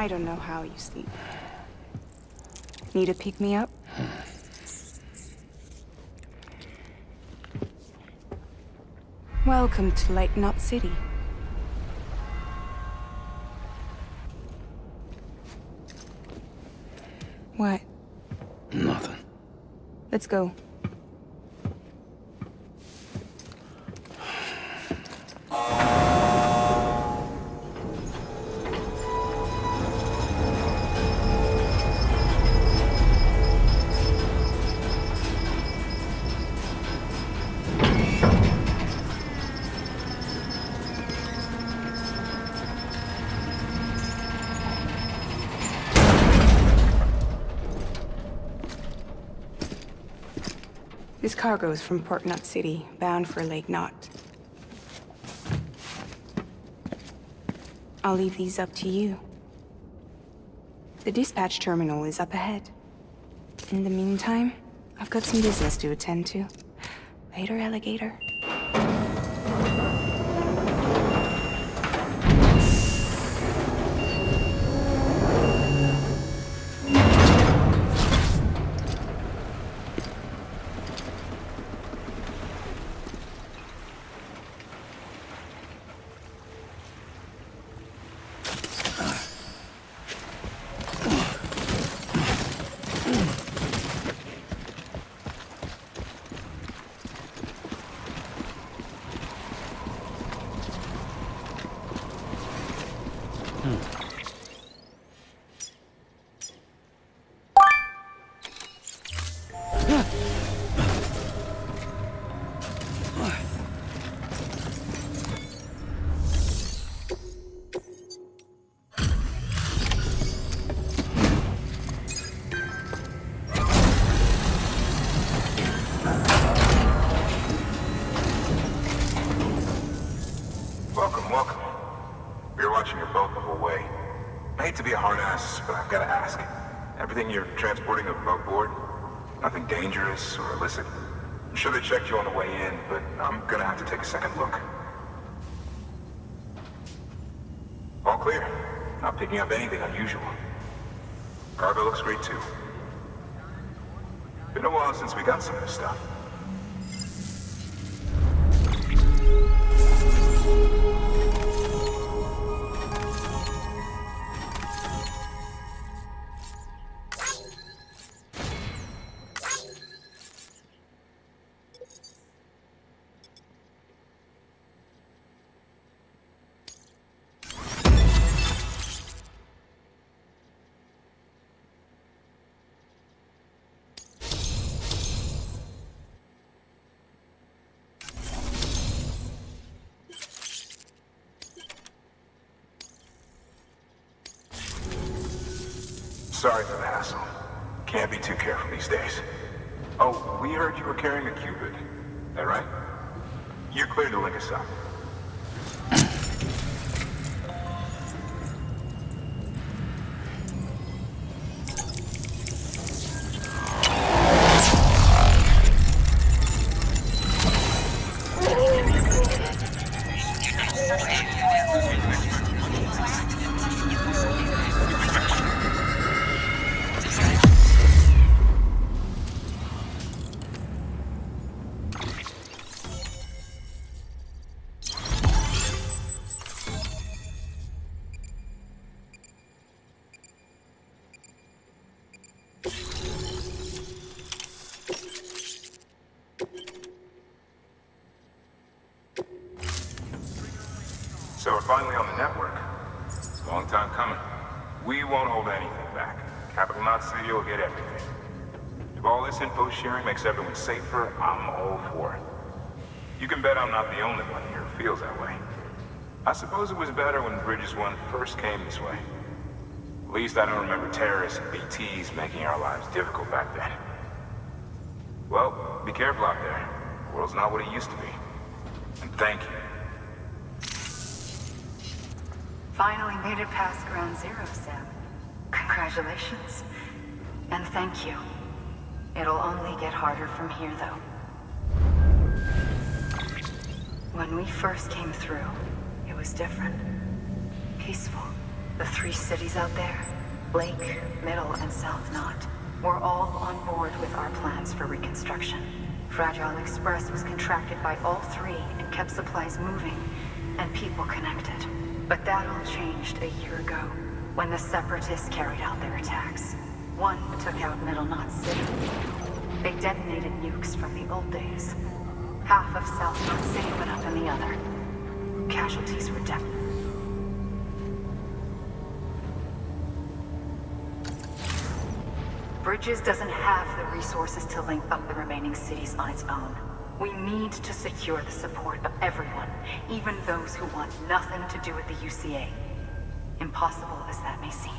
I don't know how you sleep. Need to pick me up? Welcome to Lake Knot City. What? Nothing. Let's go. This cargo is from Port Knot City, bound for Lake Knot. I'll leave these up to you. The dispatch terminal is up ahead. In the meantime, I've got some business to attend to. Later, alligator. Welcome. We were watching your boat the whole way. I hate to be a hard ass, but I've got to ask. Everything you're transporting above board? Nothing dangerous or illicit? I'm sure they checked you on the way in, but I'm gonna have to take a second look. All clear. Not picking up anything unusual. Cargo looks great too. Been a while since we got some of this stuff. Sorry for the hassle. Can't be too careful these days. Oh, we heard you were carrying a Cupid. That right? You're clear to link us up. So we're finally on the network. Long time coming. We won't hold anything back. Capital Knot City will get everything. If all this info sharing makes everyone safer, I'm all for it. You can bet I'm not the only one here who feels that way. I suppose it was better when Bridges 1 first came this way. At least I don't remember terrorists and BTs making our lives difficult back then. Well, be careful out there. The world's not what it used to be. And thank you. Finally made it past Ground Zero, Sam. Congratulations. And thank you. It'll only get harder from here, though. When we first came through, it was different. Peaceful. The 3 cities out there, Lake, Middle, and South Knot, were all on board with our plans for reconstruction. Fragile Express was contracted by all 3 and kept supplies moving and people connected. But that all changed a year ago, when the Separatists carried out their attacks. One took out Middle Knot City. They detonated nukes from the old days. Half of South Knot City went up in the other. Casualties were devastating. Bridges doesn't have the resources to link up the remaining cities on its own. We need to secure the support of everyone, even those who want nothing to do with the UCA. Impossible as that may seem.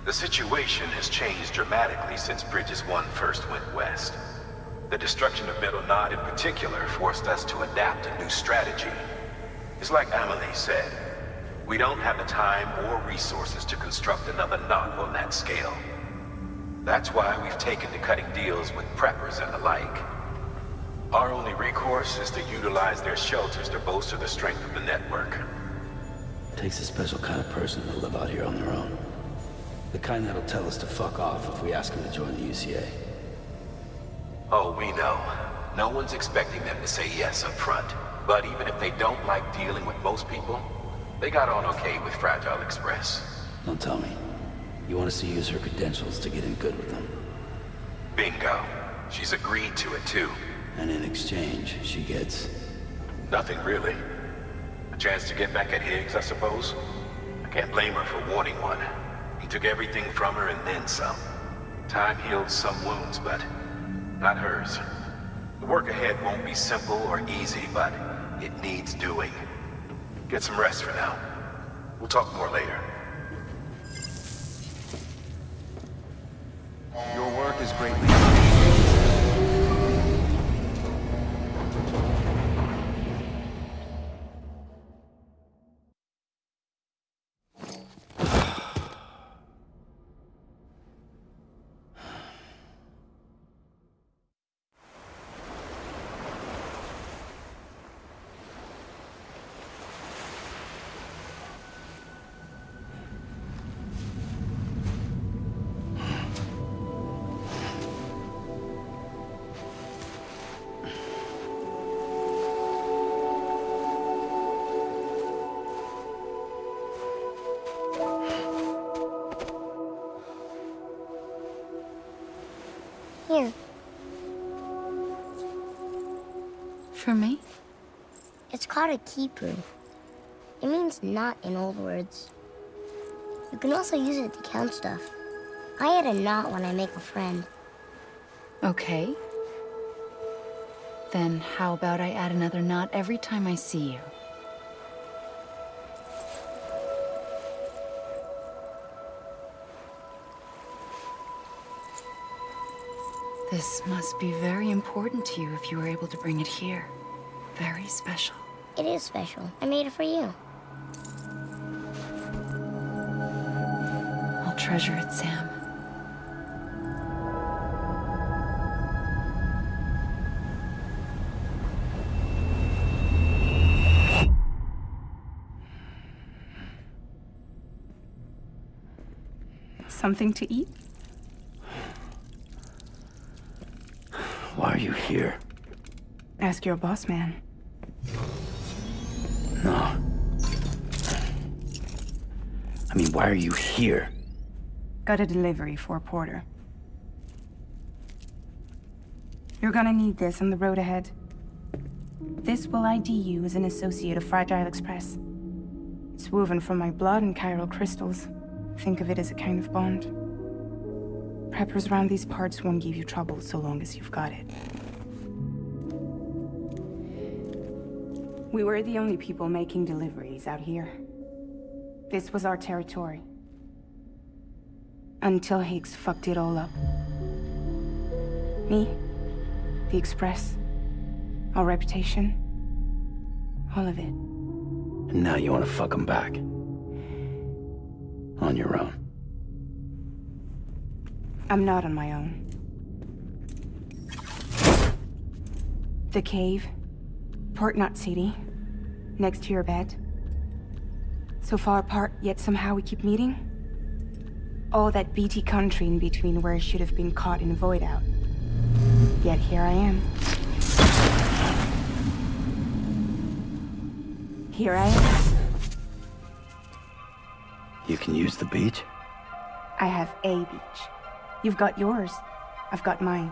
The situation has changed dramatically since Bridges 1 first went west. The destruction of Middle Knot in particular forced us to adapt a new strategy. It's like Amelie said, we don't have the time or resources to construct another knot on that scale. That's why we've taken to cutting deals with preppers and the like. Our only recourse is to utilize their shelters to bolster the strength of the network. Takes a special kind of person to live out here on their own. The kind that'll tell us to fuck off if we ask them to join the UCA. Oh, we know. No one's expecting them to say yes up front. But even if they don't like dealing with most people, they got on okay with Fragile Express. Don't tell me. You want us to use her credentials to get in good with them? Bingo. She's agreed to it too. And in exchange, she gets... Nothing really. A chance to get back at Higgs, I suppose? I can't blame her for wanting one. He took everything from her and then some. Time healed some wounds, but not hers. The work ahead won't be simple or easy, but it needs doing. Get some rest for now. We'll talk more later. Your work is greatly appreciated. Here. For me? It's called a key proof. It means knot in old words. You can also use it to count stuff. I add a knot when I make a friend. Okay. Then how about I add another knot every time I see you? This must be very important to you if you were able to bring it here. Very special. It is special. I made it for you. I'll treasure it, Sam. Something to eat? Why are you here? Ask your boss man. No. I mean, why are you here? Got a delivery for Porter. You're gonna need this on the road ahead. This will ID you as an associate of Fragile Express. It's woven from my blood and chiral crystals. Think of it as a kind of bond. Preppers around these parts won't give you trouble so long as you've got it. We were the only people making deliveries out here. This was our territory. Until Higgs fucked it all up. Me, the Express, our reputation, all of it. And now you want to fuck them back. On your own. I'm not on my own. The cave, Port Knot City, next to your bed. So far apart, yet somehow we keep meeting? All that BT country in between where I should have been caught in void out. Yet here I am. Here I am. You can use the beach? I have a beach. You've got yours. I've got mine.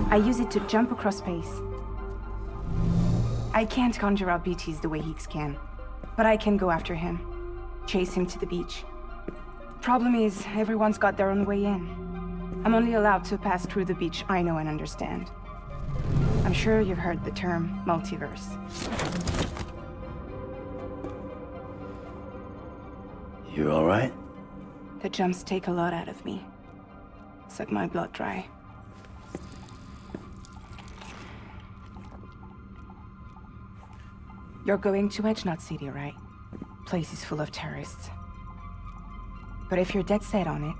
I use it to jump across space. I can't conjure up BTs the way Heeks can, but I can go after him. Chase him to the beach. Problem is, everyone's got their own way in. I'm only allowed to pass through the beach I know and understand. I'm sure you've heard the term multiverse. You all right? The jumps take a lot out of me. Suck my blood dry. You're going to Edgenut City, right? Place is full of terrorists. But if you're dead set on it,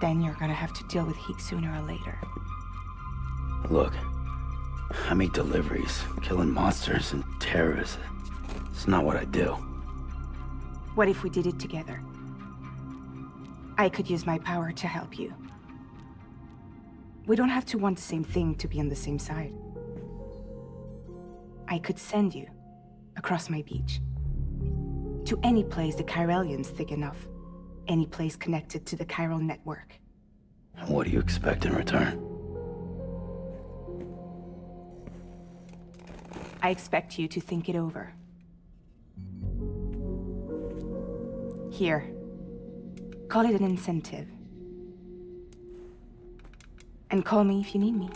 then you're gonna have to deal with Heeks sooner or later. Look, I make deliveries, killing monsters and terrorists. It's not what I do. What if we did it together? I could use my power to help you. We don't have to want the same thing to be on the same side. I could send you across my beach. To any place the Chiralian's thick enough. Any place connected to the chiral network. What do you expect in return? I expect you to think it over. Here. Call it an incentive. And call me if you need me.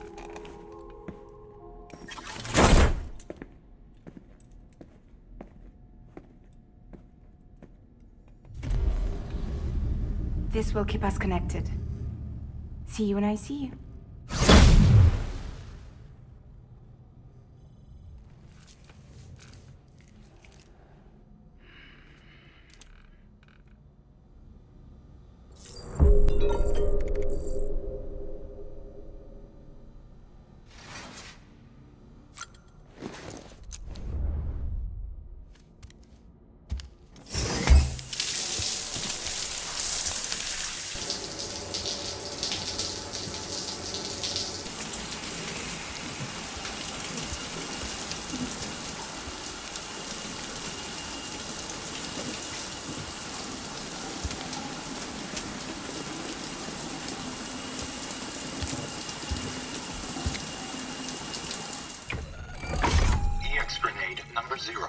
This will keep us connected. See you when I see you. Grenade number 0.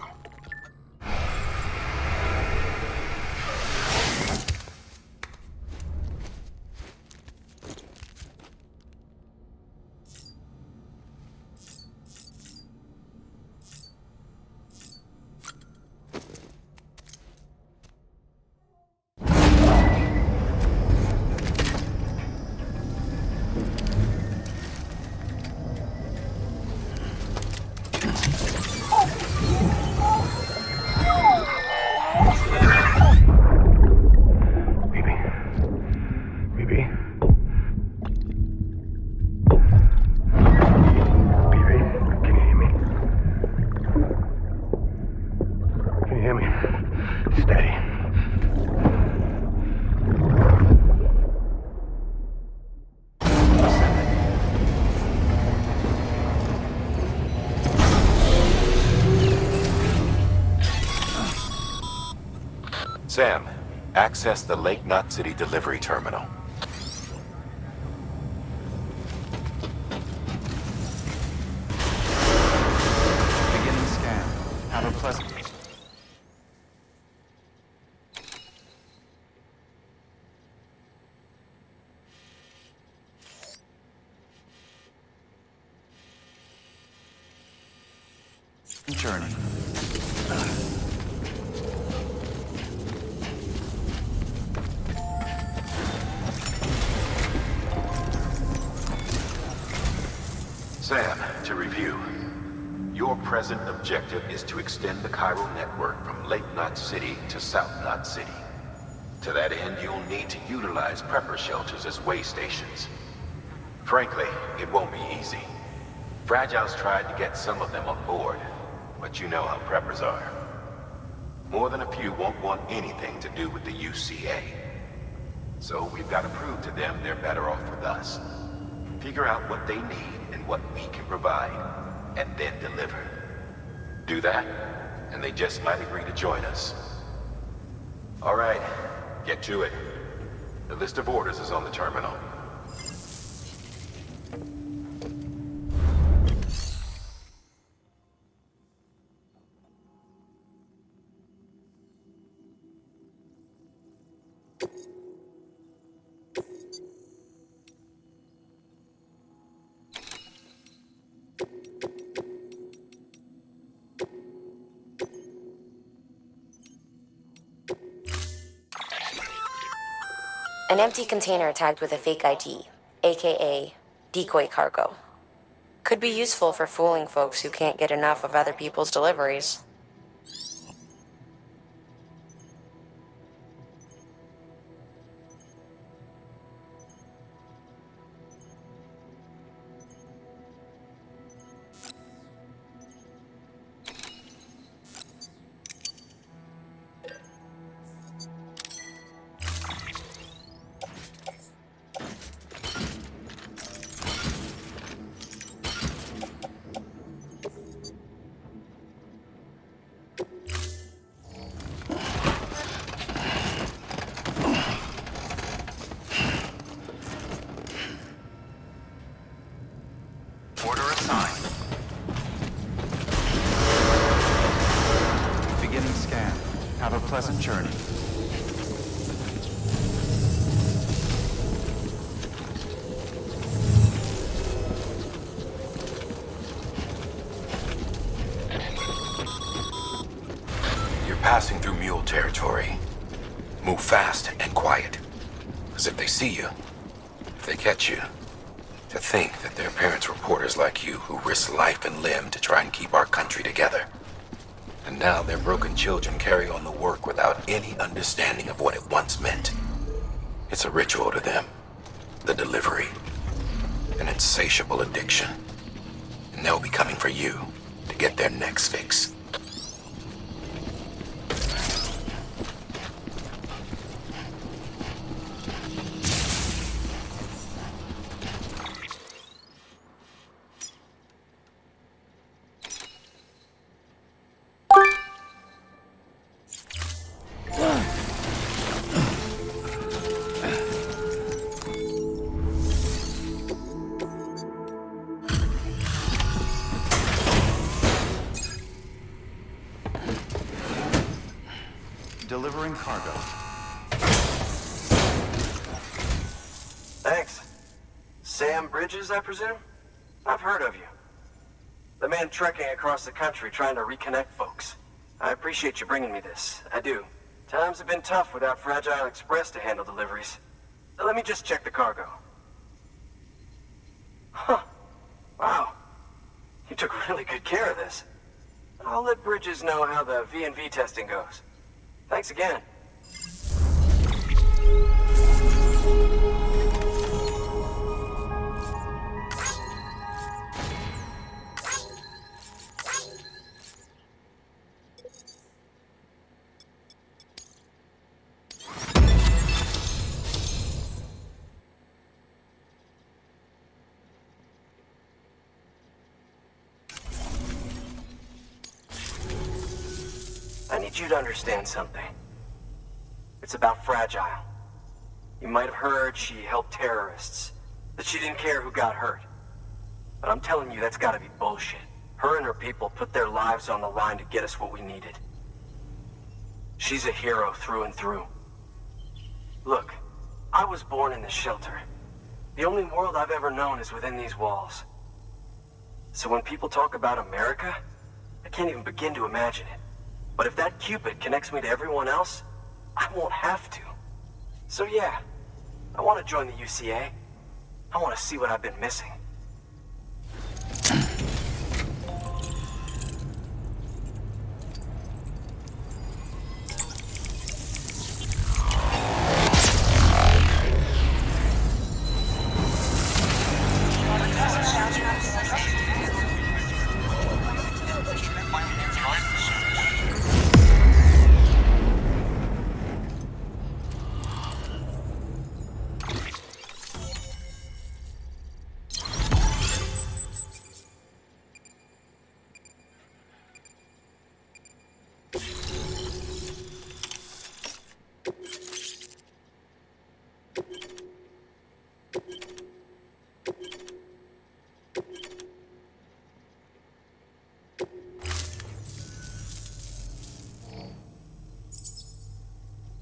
Sam, access the Lake Knot City delivery terminal. Beginning scan. Have a pleasant... journey. Sam, to review. Your present objective is to extend the chiral network from Lake Knot City to South Knot City. To that end, you'll need to utilize prepper shelters as way stations. Frankly, it won't be easy. Fragile's tried to get some of them on board, but you know how preppers are. more than a few won't want anything to do with the UCA. So we've got to prove to them they're better off with us. Figure out what they need and what we can provide, and then deliver. Do that, and they just might agree to join us. All right, get to it. The list of orders is on the terminal. An empty container tagged with a fake ID, aka decoy cargo. Could be useful for fooling folks who can't get enough of other people's deliveries. Order assigned. Beginning scan. Have a pleasant journey. You're passing through mule territory. Move fast and quiet. As if they see you, if they catch you. To think that their parents reporters like you who risk life and limb to try and keep our country together. And now their broken children carry on the work without any understanding of what it once meant. It's a ritual to them. The delivery. An insatiable addiction. And they'll be coming for you to get their next fix. Delivering cargo. Thanks. Sam Bridges, I presume? I've heard of you. The man trekking across the country trying to reconnect folks. I appreciate you bringing me this. I do. Times have been tough without Fragile Express to handle deliveries. Let me just check the cargo. Huh. Wow. You took really good care of this. I'll let Bridges know how the V&V testing goes. Thanks again. I need you to understand something. It's about Fragile. You might have heard she helped terrorists, that she didn't care who got hurt. But I'm telling you, that's gotta be bullshit. Her and her people put their lives on the line to get us what we needed. She's a hero through and through. Look, I was born in this shelter. The only world I've ever known is within these walls. So when people talk about America, I can't even begin to imagine it. But if that Cupid connects me to everyone else, I won't have to. So yeah, I want to join the UCA. I want to see what I've been missing.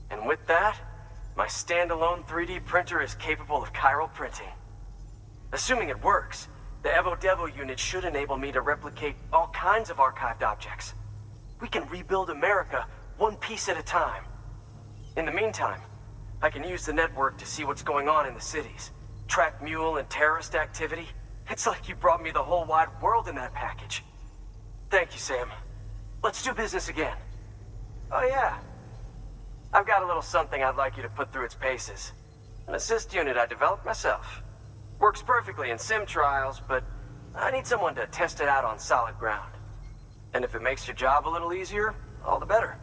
And with that, my standalone 3D printer is capable of chiral printing. Assuming it works, the Evo Devo unit should enable me to replicate all kinds of archived objects. We can rebuild America one piece at a time. In the meantime, I can use the network to see what's going on in the cities, track mule and terrorist activity. It's like you brought me the whole wide world in that package. Thank you, Sam. Let's do business again. Oh yeah. I've got a little something I'd like you to put through its paces. An assist unit I developed myself. Works perfectly in sim trials, but I need someone to test it out on solid ground. And if it makes your job a little easier, all the better.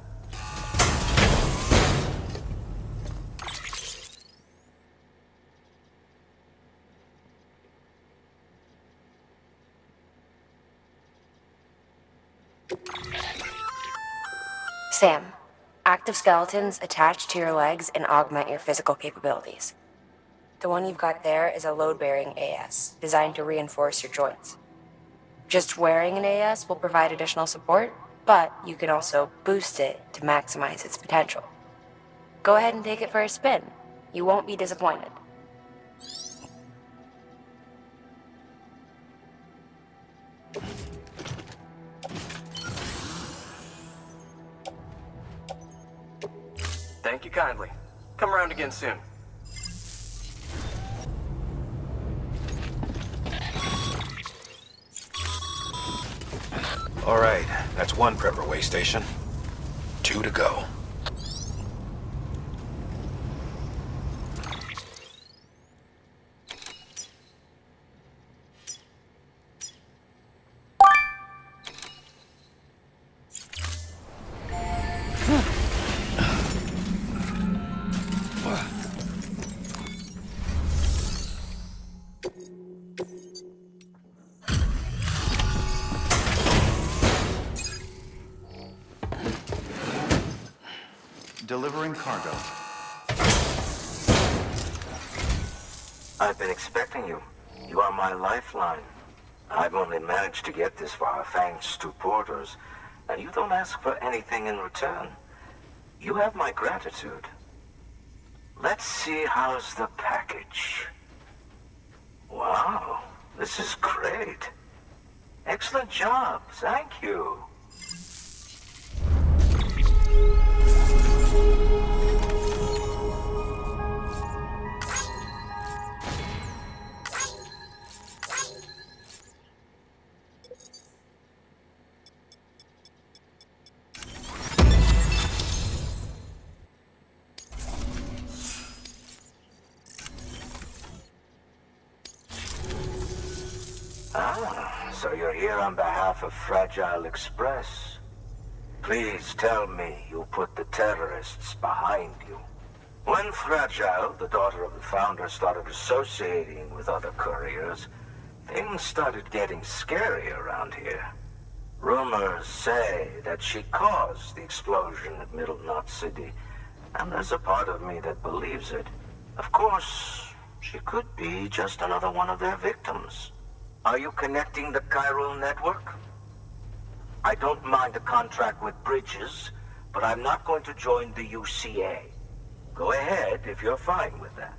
Sam, active skeletons attach to your legs and augment your physical capabilities. The one you've got there is a load-bearing AS, designed to reinforce your joints. Just wearing an AS will provide additional support, but you can also boost it to maximize its potential. Go ahead and take it for a spin. You won't be disappointed. Thank you kindly. Come around again soon. All right, that's one prepper way station. 2 to go. Delivering cargo. I've been expecting you. You are my lifeline. I've only managed to get this far thanks to porters, and you don't ask for anything in return. You have my gratitude. Let's see how's the package. Wow, this is great. Excellent job, thank you. So you're here on behalf of Fragile Express. Please tell me you put the terrorists behind you. When Fragile, the daughter of the founder, started associating with other couriers, things started getting scary around here. Rumors say that she caused the explosion at Middle Knot City, and there's a part of me that believes it. Of course, she could be just another one of their victims. Are you connecting the chiral network? I don't mind a contract with Bridges, but I'm not going to join the UCA. Go ahead if you're fine with that.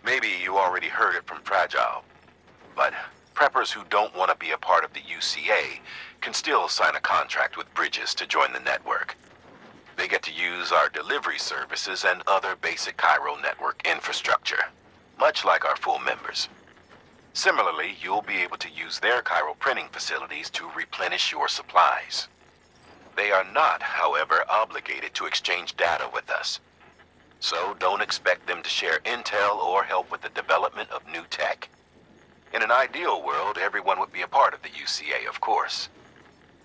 Maybe you already heard it from Fragile, but preppers who don't want to be a part of the UCA can still sign a contract with Bridges to join the network. They get to use our delivery services and other basic chiral network infrastructure, much like our full members. Similarly, you'll be able to use their chiral printing facilities to replenish your supplies. They are not, however, obligated to exchange data with us. So don't expect them to share intel or help with the development of new tech. In an ideal world, everyone would be a part of the UCA, of course.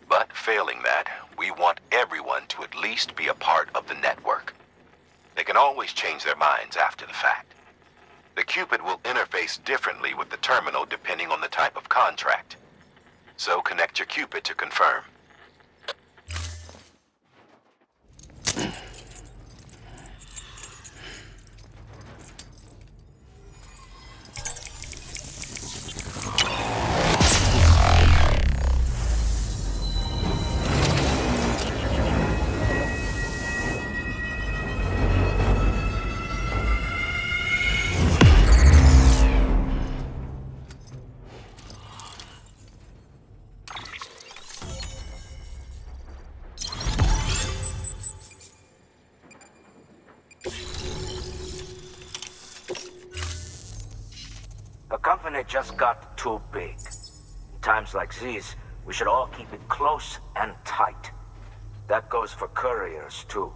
But failing that, we want everyone to at least be a part of the network. They can always change their minds after the fact. The Cupid will interface differently with the terminal depending on the type of contract. So connect your Cupid to confirm. company just got too big. In times like these, we should all keep it close and tight. That goes for couriers, too.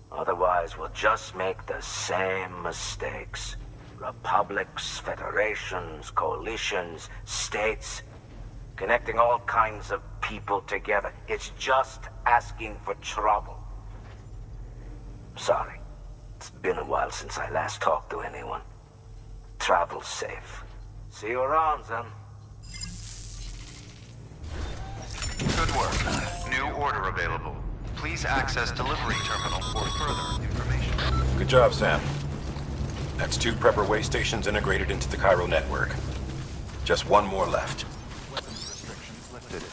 Otherwise, we'll just make the same mistakes. Republics, federations, coalitions, states, connecting all kinds of people together. It's just asking for trouble. Sorry. It's been a while since I last talked to anyone. Travel safe. See you around, then. Good work. New order available. Please access delivery terminal for further information. Good job, Sam. That's 2 prepper way stations integrated into the Cairo network. Just 1 more left. Weapons restrictions lifted.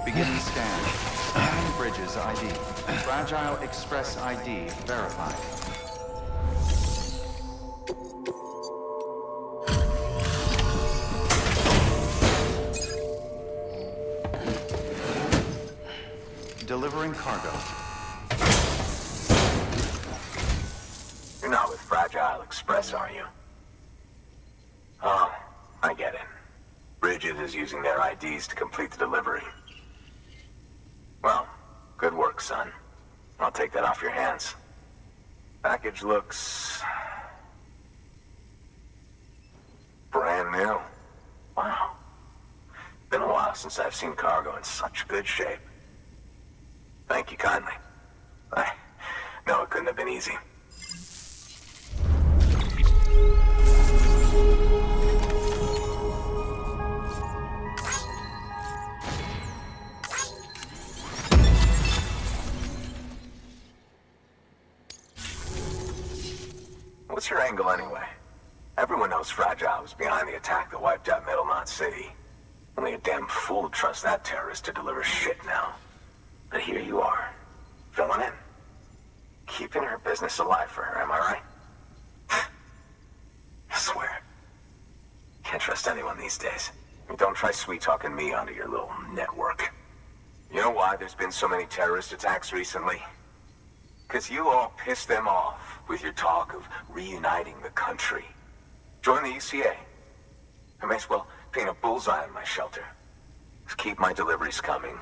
Beginning scan. Scanning Bridges ID. Fragile Express ID verified. Delivering cargo. You're not with Fragile Express, are you? Oh, I get it. Bridges is using their IDs to complete the delivery. Well, good work, son. I'll take that off your hands. Package looks... brand new. Wow. Been a while since I've seen cargo in such good shape. Thank you kindly. I know it couldn't have been easy. What's your angle anyway? Everyone knows Fragile was behind the attack that wiped out Middle Knot City. Only a damn fool would trust that terrorist to deliver shit now. But here you are, filling in. Keeping her business alive for her, am I right? I swear. Can't trust anyone these days. And don't try sweet-talking me onto your little network. You know why there's been so many terrorist attacks recently? Because you all pissed them off with your talk of reuniting the country. Join the UCA. I may as well paint a bullseye on my shelter. Just keep my deliveries coming.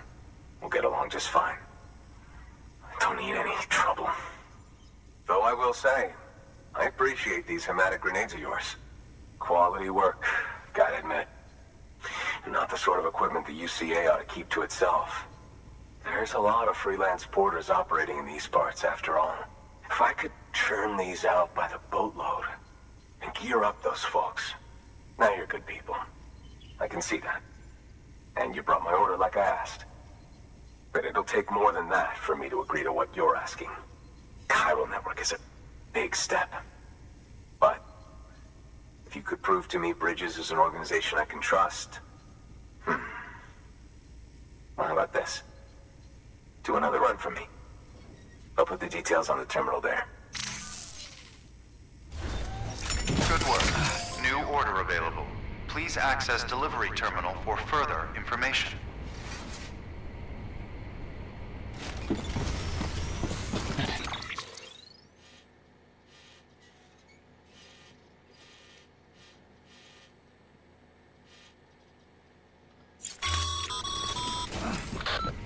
We'll get along just fine. I don't need any trouble. Though I will say, I appreciate these hematic grenades of yours. Quality work, gotta admit. And not the sort of equipment the UCA ought to keep to itself. There's a lot of freelance porters operating in these parts, after all. If I could churn these out by the boatload and gear up those folks. Now you're good people. I can see that. And you brought my order like I asked. But it'll take more than that for me to agree to what you're asking. Chiral Network is a big step. But if you could prove to me Bridges is an organization I can trust... Well, how about this? Do another run for me. I'll put the details on the terminal there. Good work. New order available. Please access delivery terminal for further information.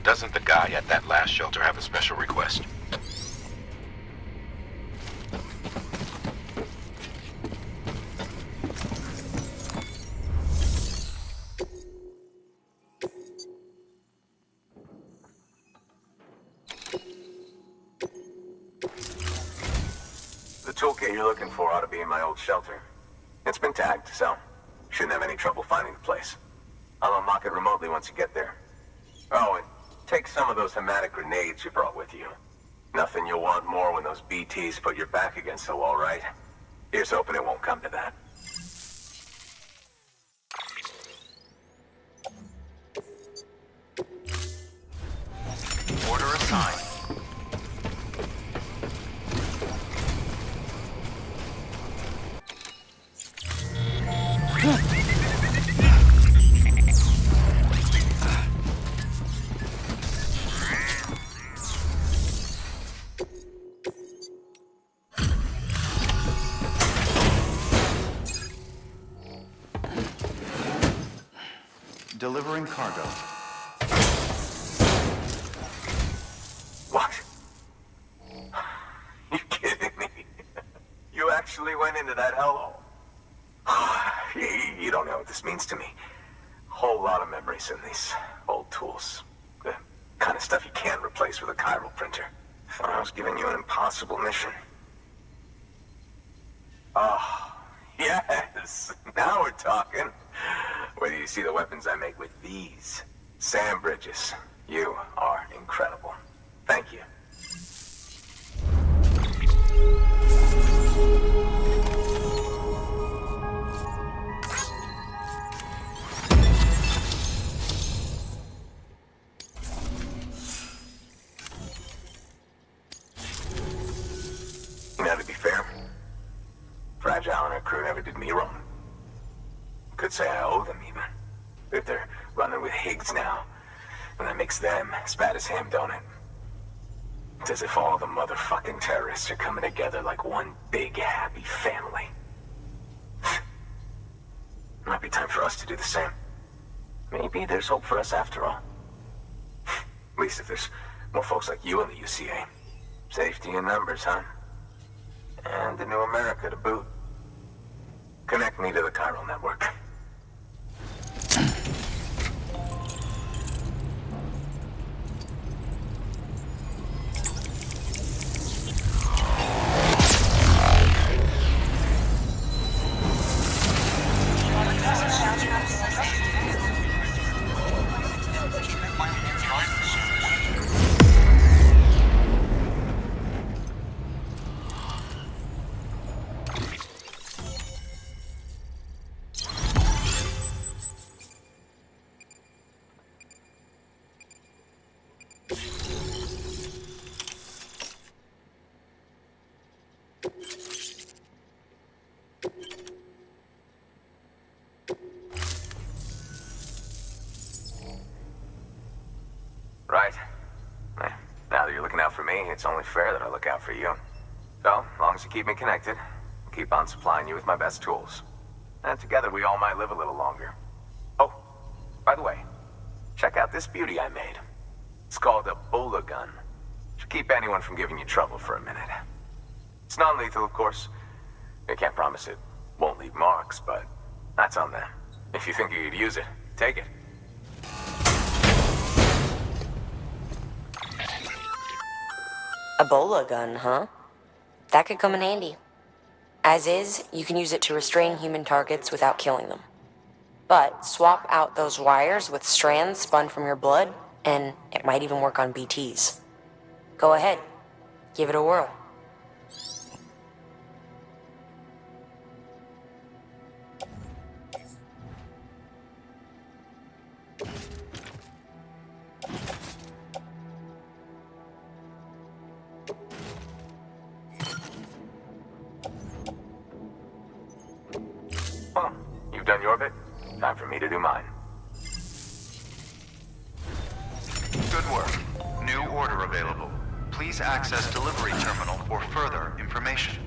Doesn't the guy at that last shelter have a special request? The toolkit you're looking for ought to be in my old shelter. It's been tagged, so shouldn't have any trouble finding the place. I'll unlock it remotely once you get there. Oh, and take some of those hematic grenades you brought with you. Nothing you'll want more when those BTs put your back against the wall, right? Here's hoping it won't come to that. Order assigned. delivering cargo. What? You kidding me? You actually went into that hellhole? You don't know what this means to me. Whole lot of memories in these old tools. The kind of stuff you can't replace with a chiral printer. Thought I was giving you an impossible mission. Oh, yes. Now we're talking. Whether you see the weapons I make with these. Sam Bridges, you are incredible. Thank you. Now, to be fair, Fragile and her crew never did me wrong. Could say I owe them even. If they're running with Higgs now, and that makes them as bad as him, don't it? It's as if all the motherfucking terrorists are coming together like one big happy family. Might be time for us to do the same. Maybe there's hope for us after all. At least if there's more folks like you in the UCA. Safety in numbers, huh? And the new America to boot. Connect me to the chiral network. Right. Now that you're looking out for me, it's only fair that I look out for you. So, as long as you keep me connected, I'll keep on supplying you with my best tools. And together we all might live a little longer. Oh, by the way, check out this beauty I made. It's called a Bola gun. Should keep anyone from giving you trouble for a minute. It's non-lethal, of course. I can't promise it won't leave marks, but that's on them. If you think you could use it, take it. A Bola gun, huh? That could come in handy. As is, you can use it to restrain human targets without killing them. But swap out those wires with strands spun from your blood, and it might even work on BTs. Go ahead. Give it a whirl. Well, you've done your bit. Time for me to do mine. Good work. New order available. Please access delivery terminal for further information.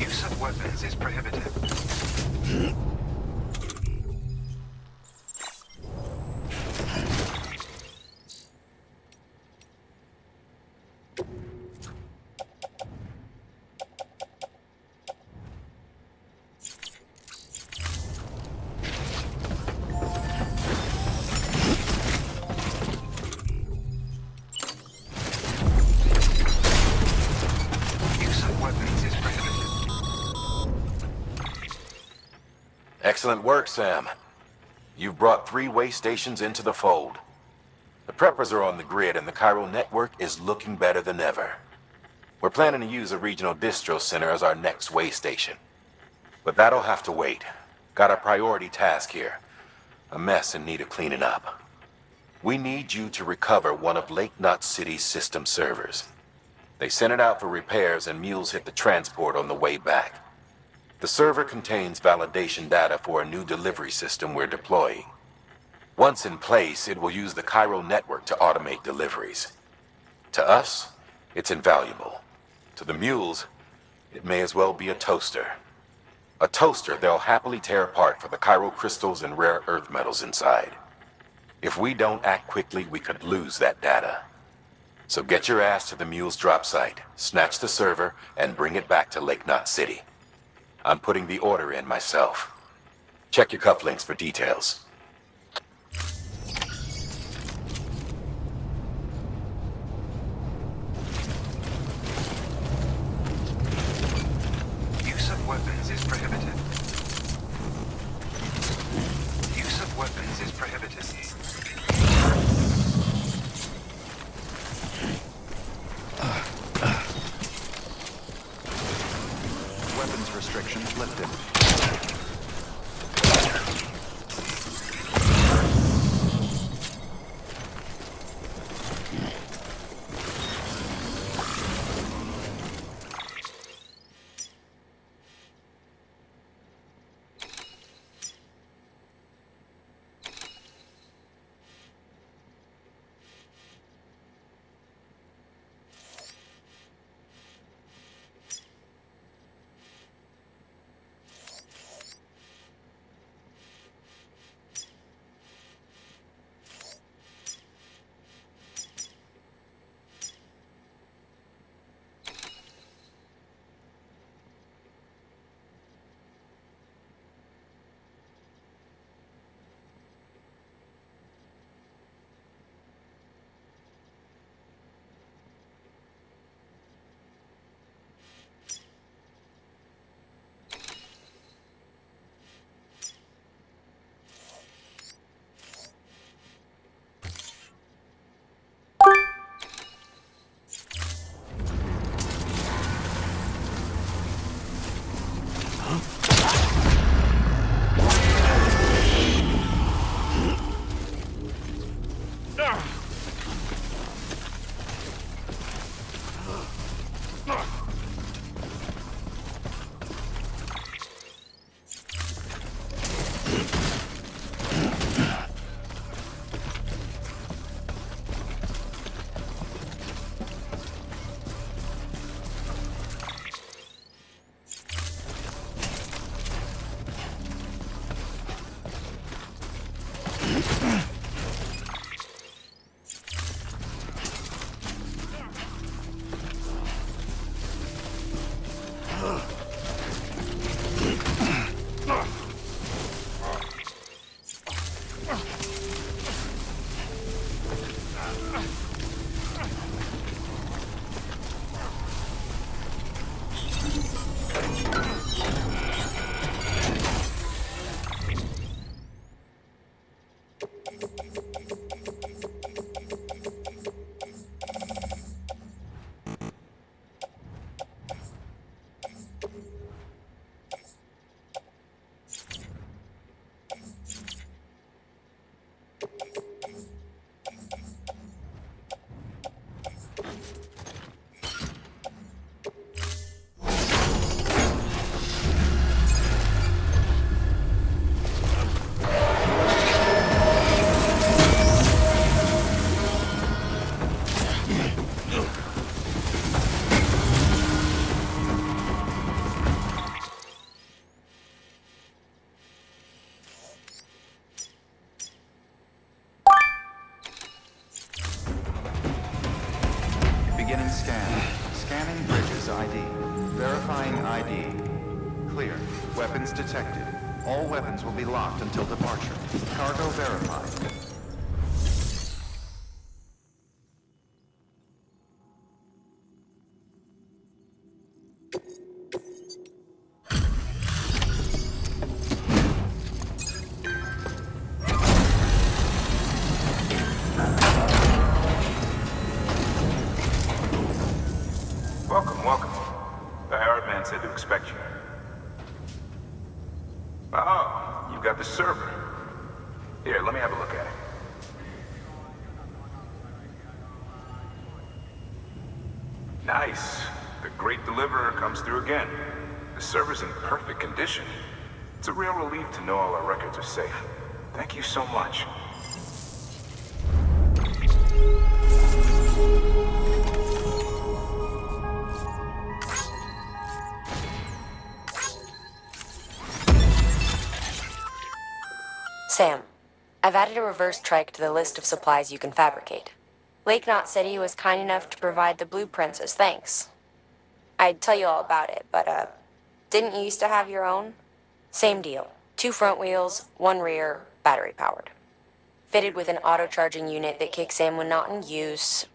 Use of weapons is prohibited. Excellent work, Sam. You've brought 3 way stations into the fold. The preppers are on the grid and the chiral network is looking better than ever. We're planning to use a regional distro center as our next way station. But that'll have to wait. Got a priority task here. A mess in need of cleaning up. We need you to recover one of Lake Knot City's system servers. They sent it out for repairs and mules hit the transport on the way back. The server contains validation data for a new delivery system we're deploying. Once in place, it will use the chiral network to automate deliveries. To us, it's invaluable. To the mules, it may as well be a toaster. A toaster they'll happily tear apart for the chiral crystals and rare earth metals inside. If we don't act quickly, we could lose that data. So get your ass to the mule's drop site, snatch the server, and bring it back to Lake Knot City. I'm putting the order in myself. Check your cufflinks for details. Use of weapons is prohibited. Use of weapons is prohibited. Weapons restrictions lifted. Beginning scan. Scanning Bridges ID. Verifying ID. Clear. Weapons detected. All weapons will be locked until departure. Cargo verified. Welcome, welcome. The Arab man said to expect you. Oh, you got the server. Here, let me have a look at it. Nice. The great deliverer comes through again. The server's in perfect condition. It's a real relief to know all our records are safe. Thank you so much. Sam, I've added a reverse trike to the list of supplies you can fabricate. Lake Knot said he was kind enough to provide the blueprints as thanks. I'd tell you all about it, but, didn't you used to have your own? Same deal. 2 front wheels, 1 rear, battery-powered. Fitted with an auto-charging unit that kicks in when not in use.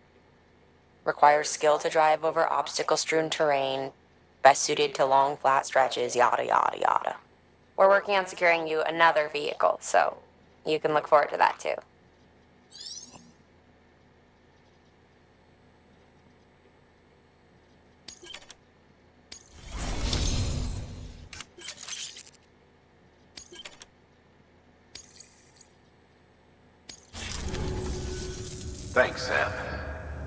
Requires skill to drive over obstacle-strewn terrain. Best suited to long, flat stretches, yada yada yada. We're working on securing you another vehicle, so you can look forward to that too. Thanks, Sam.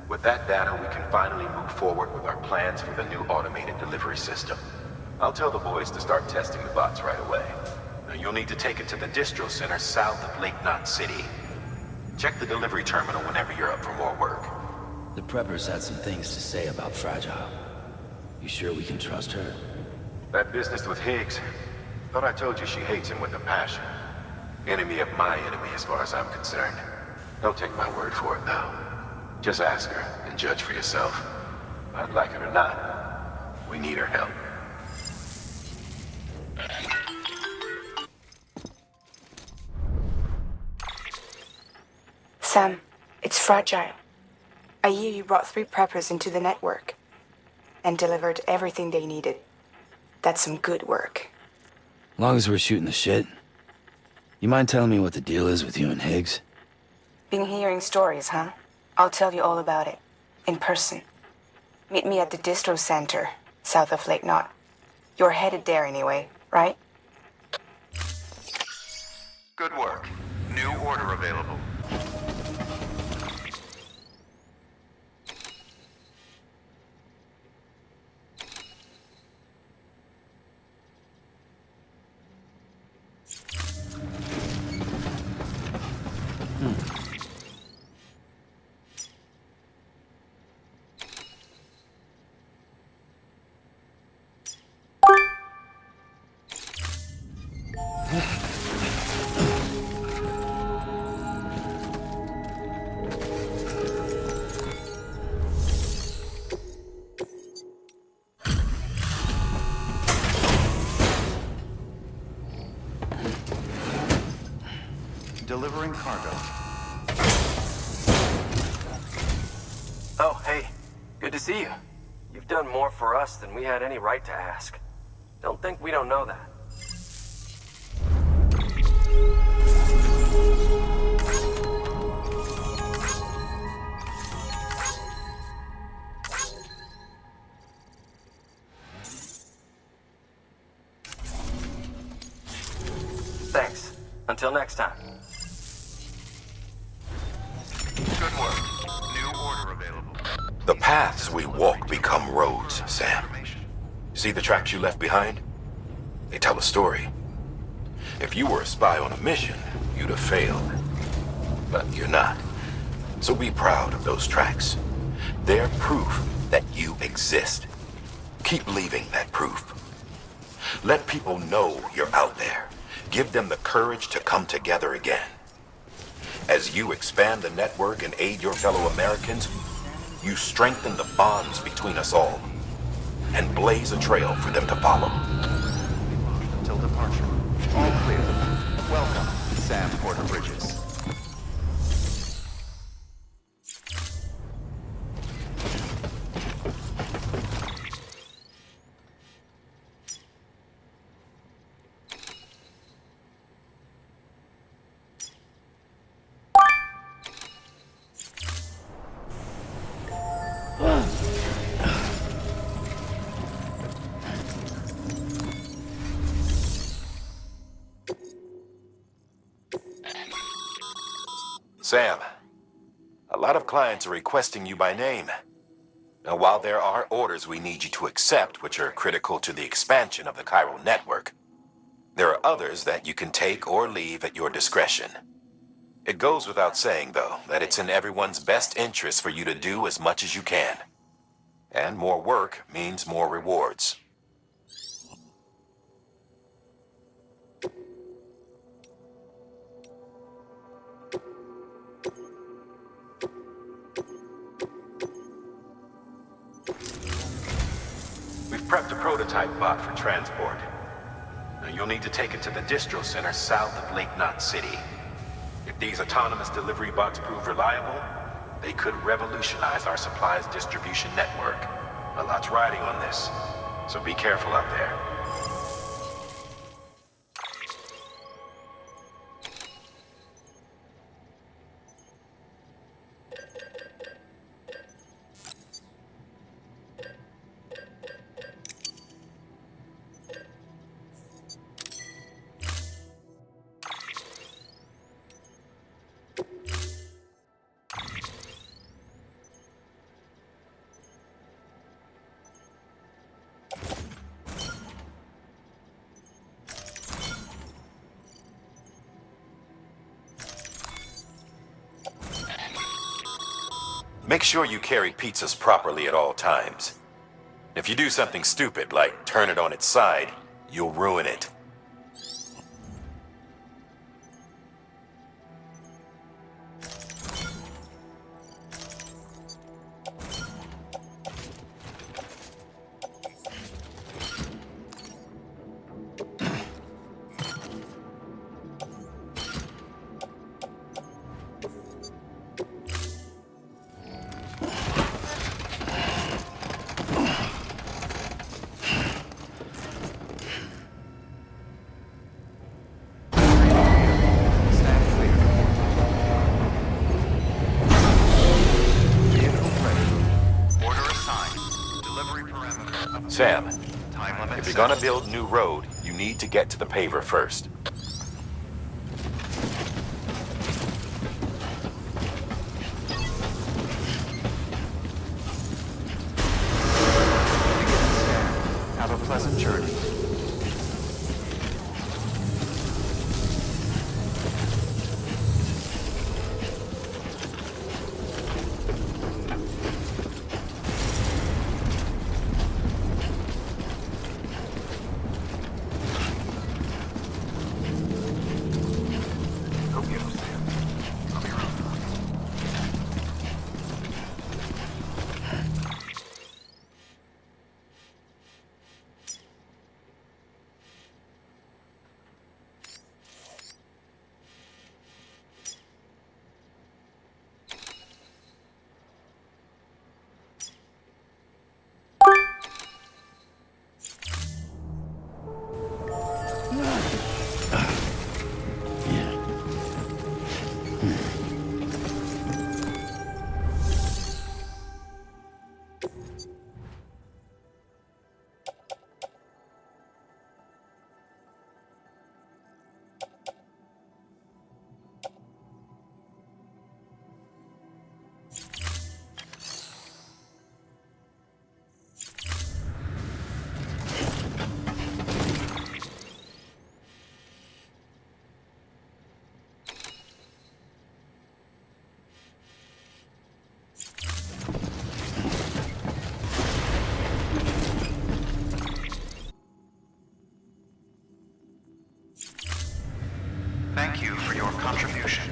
With that data, we can finally move forward with our plans for the new automated delivery system. I'll tell the boys to start testing the bots right away. Now, you'll need to take it to the distro center south of Lake Knot City. Check the delivery terminal whenever you're up for more work. The preppers had some things to say about Fragile. You sure we can trust her? That business with Higgs, thought I told you she hates him with a passion. Enemy of my enemy as far as I'm concerned. Don't take my word for it, though. Just ask her and judge for yourself. I'd like it or not, we need her help. Sam, it's Fragile. I hear you brought 3 preppers into the network and delivered everything they needed. That's some good work. Long as we're shooting the shit. You mind telling me what the deal is with you and Higgs? Been hearing stories, huh? I'll tell you all about it. In person. Meet me at the distro center, south of Lake Knot. You're headed there anyway, right? Good work. New order available. Delivering cargo. Oh, hey. Good to see you. You've done more for us than we had any right to ask. Don't think we don't know that. Thanks. Until next time. Good work. New order available. The paths we walk become roads, Sam. See the tracks you left behind? They tell a story. If you were a spy on a mission, you'd have failed. But you're not. So be proud of those tracks. They're proof that you exist. Keep leaving that proof. Let people know you're out there. Give them the courage to come together again. As you expand the network and aid your fellow Americans, you strengthen the bonds between us all and blaze a trail for them to follow. Until departure. All clear. Welcome, Sam Porter Bridges. Sam, a lot of clients are requesting you by name. Now, while there are orders we need you to accept, which are critical to the expansion of the chiral network, there are others that you can take or leave at your discretion. It goes without saying, though, that it's in everyone's best interest for you to do as much as you can. And more work means more rewards. We've prepped a prototype bot for transport. Now you'll need to take it to the distro center south of Lake Knot City. If these autonomous delivery bots prove reliable, they could revolutionize our supplies distribution network. A lot's riding on this, so be careful out there. Make sure you carry pizzas properly at all times. If you do something stupid, like turn it on its side, you'll ruin it. Sam, if you're gonna build new road, you need to get to the paver first. Have a pleasant journey. Thank you for your contribution.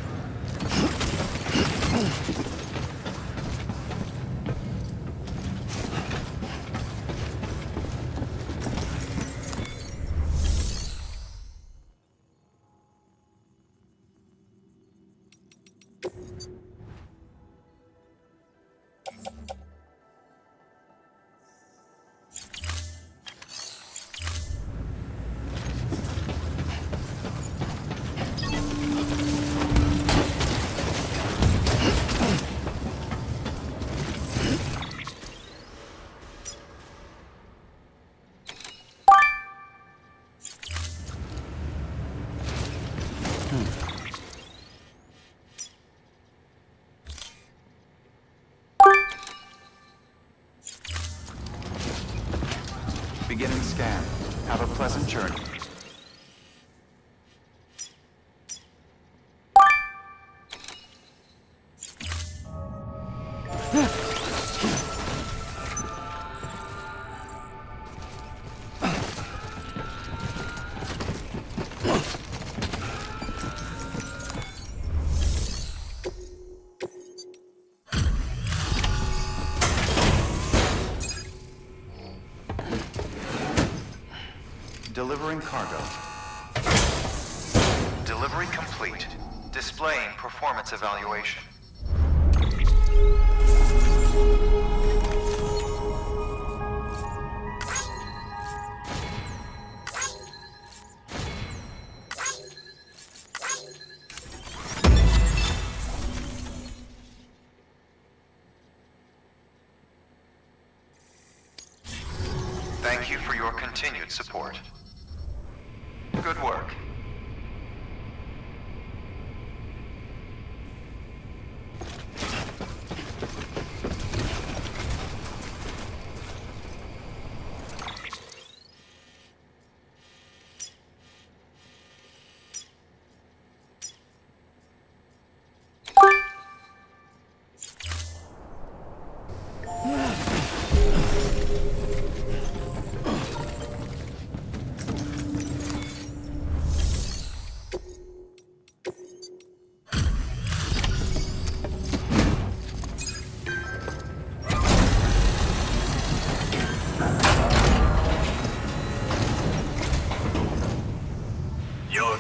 Beginning scan. Have a pleasant journey. Delivering cargo. Delivery complete. Displaying performance evaluation. Thank you for your continued support. Good work.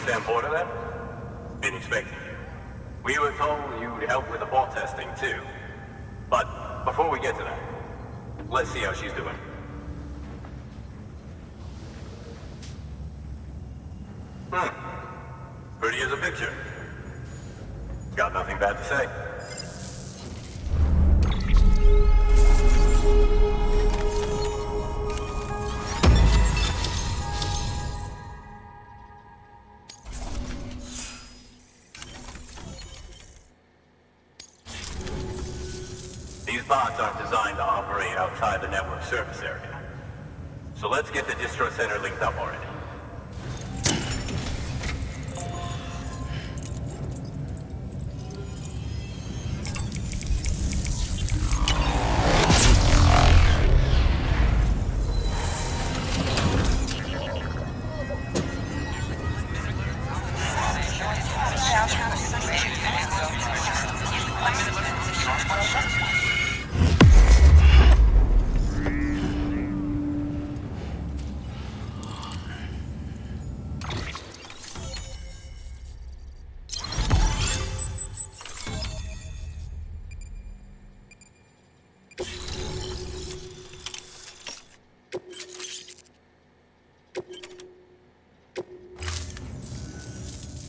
Sam Porter then? Been expecting you. We were told you'd help with the ball testing too. But before we get to that, let's see how she's doing. Pretty as a picture. Got nothing bad to say. These bots aren't designed to operate outside the network service area. So let's get the distro center linked up already.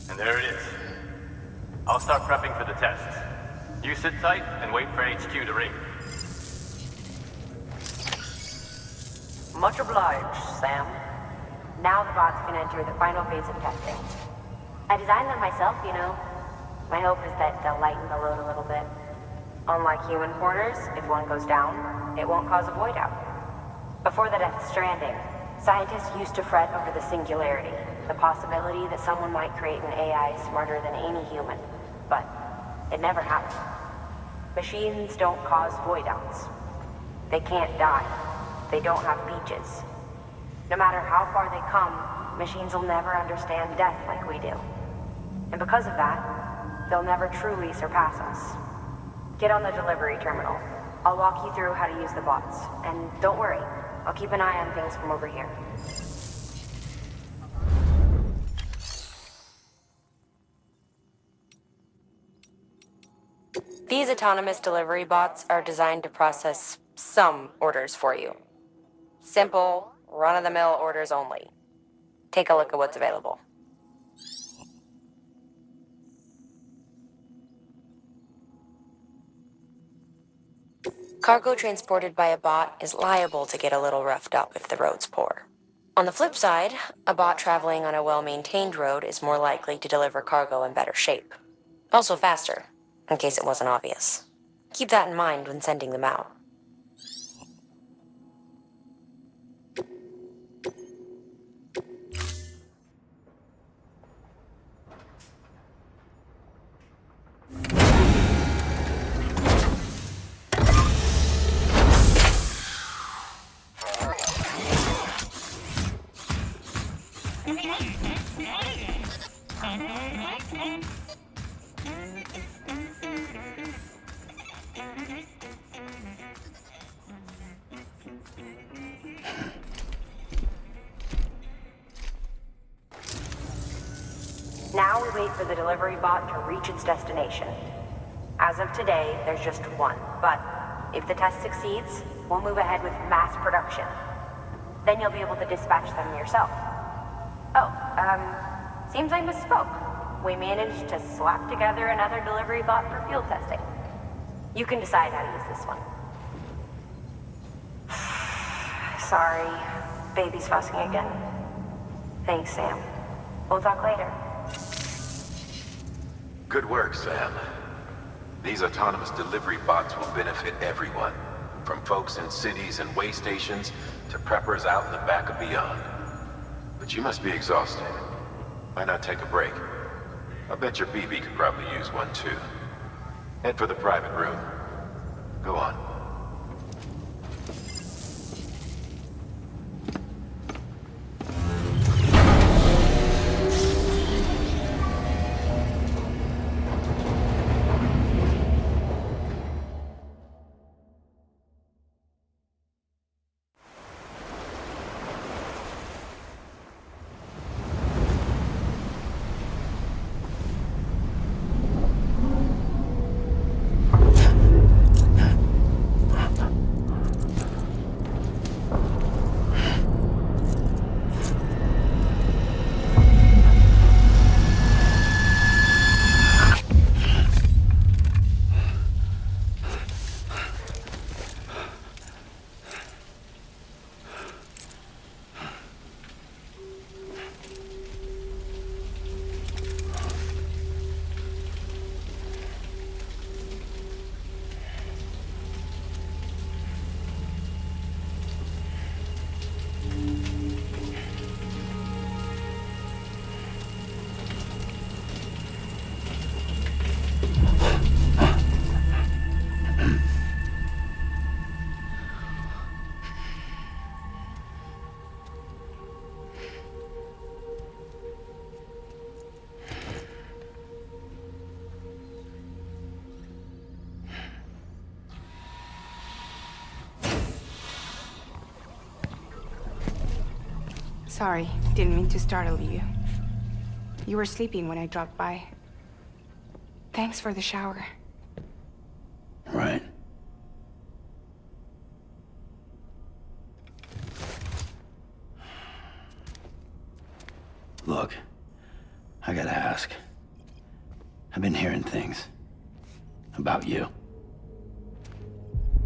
And there it is. I'll start prepping for the tests. You sit tight and wait for HQ to ring. Much obliged, Sam. Now the bots can enter the final phase of testing. I designed them myself, you know. My hope is that they'll lighten the load a little bit. Unlike human porters, if one goes down, it won't cause a void out. Before the Death Stranding, scientists used to fret over the singularity, the possibility that someone might create an AI smarter than any human. But it never happened. Machines don't cause void outs. They can't die. They don't have beaches. No matter how far they come, machines will never understand death like we do. And because of that, they'll never truly surpass us. Get on the delivery terminal. I'll walk you through how to use the bots. And don't worry, I'll keep an eye on things from over here. These autonomous delivery bots are designed to process some orders for you. Simple, run-of-the-mill orders only. Take a look at what's available. Cargo transported by a bot is liable to get a little roughed up if the road's poor. On the flip side, a bot traveling on a well-maintained road is more likely to deliver cargo in better shape. Also faster, in case it wasn't obvious. Keep that in mind when sending them out. wait for the delivery bot to reach its destination. As of today, there's just one, but if the test succeeds, we'll move ahead with mass production. Then you'll be able to dispatch them yourself. Oh, seems I misspoke. We managed to slap together another delivery bot for field testing. You can decide how to use this one. Sorry, baby's fussing again. Thanks, Sam. We'll talk later. Good work, Sam. These autonomous delivery bots will benefit everyone, from folks in cities and way stations to preppers out in the back and beyond. But you must be exhausted. Why not take a break? I bet your BB could probably use one too. Head for the private room. Go on. Sorry, didn't mean to startle you. You were sleeping when I dropped by. Thanks for the shower. Right. Look, I gotta ask. I've been hearing things about you.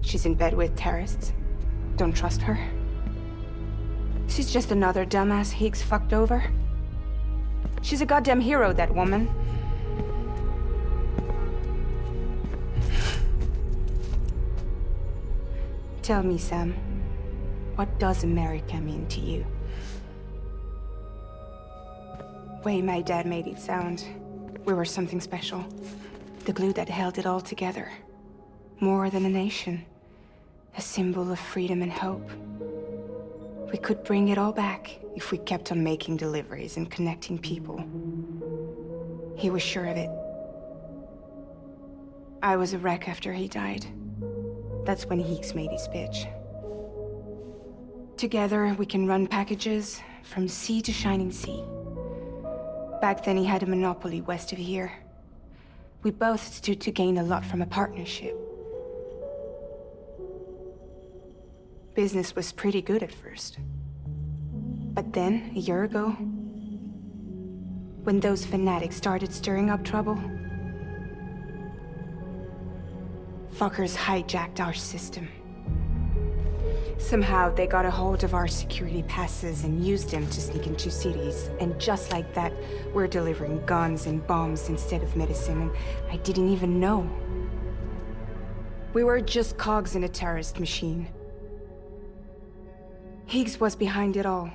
She's in bed with terrorists. Don't trust her. She's just another dumbass Higgs fucked over. She's a goddamn hero, that woman. Tell me, Sam, what does America mean to you? Way my dad made it sound, we were something special. The glue that held it all together. More than a nation. A symbol of freedom and hope. We could bring it all back if we kept on making deliveries and connecting people. He was sure of it. I was a wreck after he died. That's when Higgs made his pitch. Together, we can run packages from sea to shining sea. Back then, he had a monopoly west of here. We both stood to gain a lot from a partnership. Business was pretty good at first. But then, a year ago, when those fanatics started stirring up trouble, fuckers hijacked our system. Somehow, they got a hold of our security passes and used them to sneak into cities. And just like that, we're delivering guns and bombs instead of medicine, and I didn't even know. We were just cogs in a terrorist machine. Higgs was behind it all.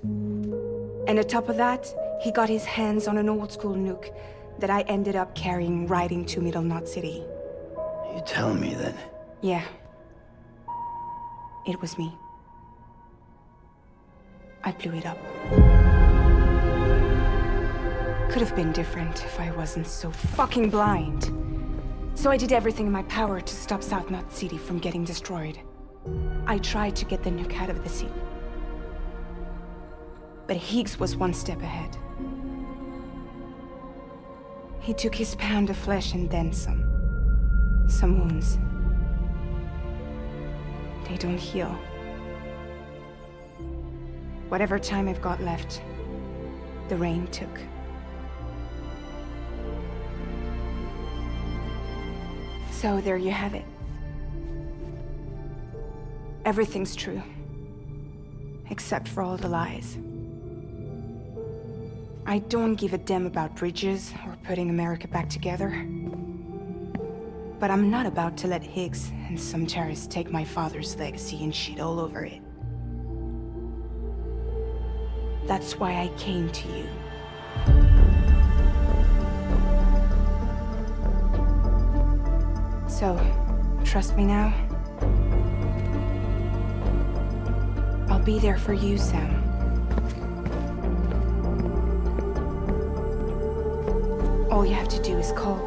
And on top of that, he got his hands on an old-school nuke that I ended up carrying right into Middle Knot City. You tell me that... Yeah. It was me. I blew it up. Could have been different if I wasn't so fucking blind. So I did everything in my power to stop South Knot City from getting destroyed. I tried to get the nuke out of the city. But Higgs was one step ahead. He took his pound of flesh and then some. Some wounds. They don't heal. Whatever time I've got left, the rain took. So there you have it. Everything's true. Except for all the lies. I don't give a damn about bridges or putting America back together. But I'm not about to let Higgs and some terrorists take my father's legacy and shit all over it. That's why I came to you. So, trust me now? I'll be there for you, Sam. All you have to do is call.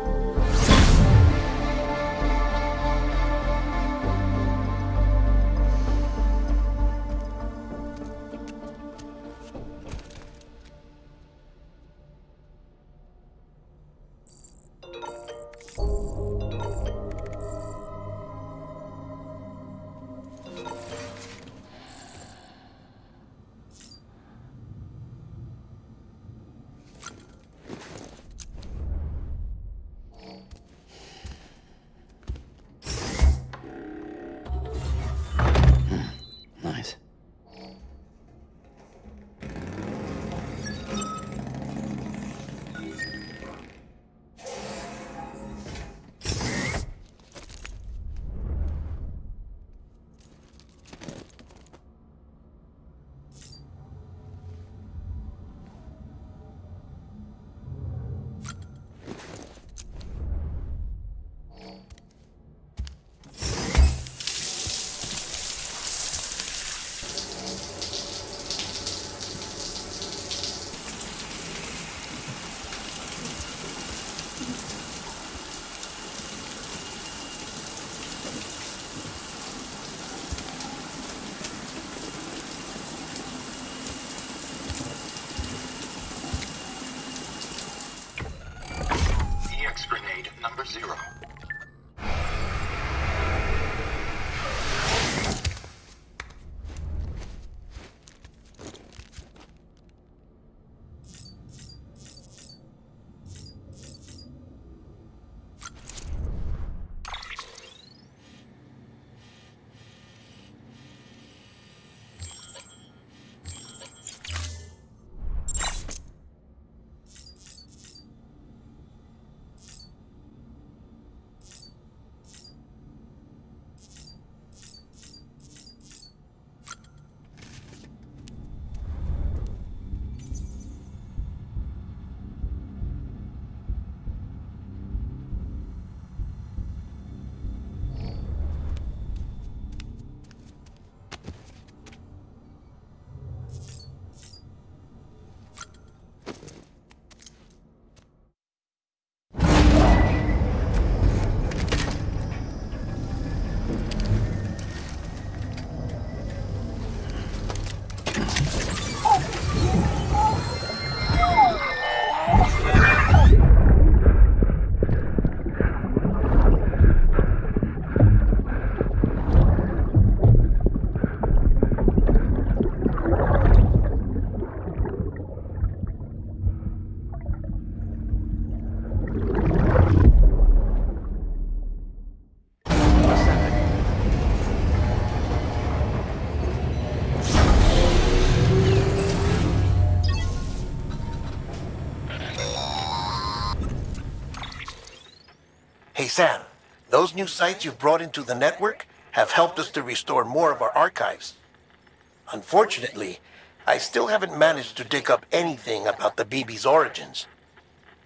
Nice. Grenade number 0. Hey Sam, those new sites you've brought into the network have helped us to restore more of our archives. Unfortunately, I still haven't managed to dig up anything about the BB's origins.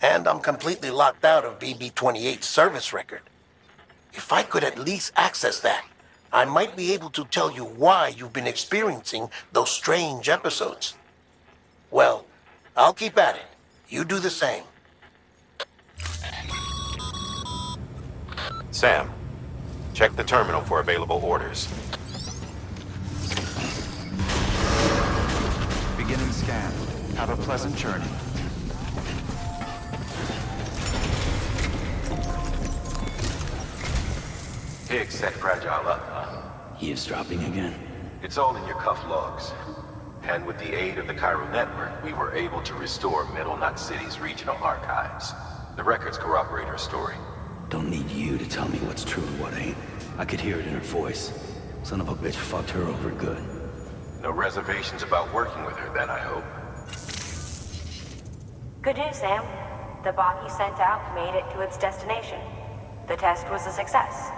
And I'm completely locked out of BB-28's service record. If I could at least access that, I might be able to tell you why you've been experiencing those strange episodes. Well, I'll keep at it. You do the same. Sam, check the terminal for available orders. Beginning scan. Have a pleasant journey. Higgs set Fragile up, huh? Eavesdropping again? It's all in your cuff logs. And with the aid of the Chiral Network, we were able to restore Middle Knot City's regional archives. The records corroborate her story. Don't need you to tell me what's true and what ain't. I could hear it in her voice. Son of a bitch fucked her over good. No reservations about working with her then, I hope. Good news, Sam. The bot you sent out made it to its destination. The test was a success.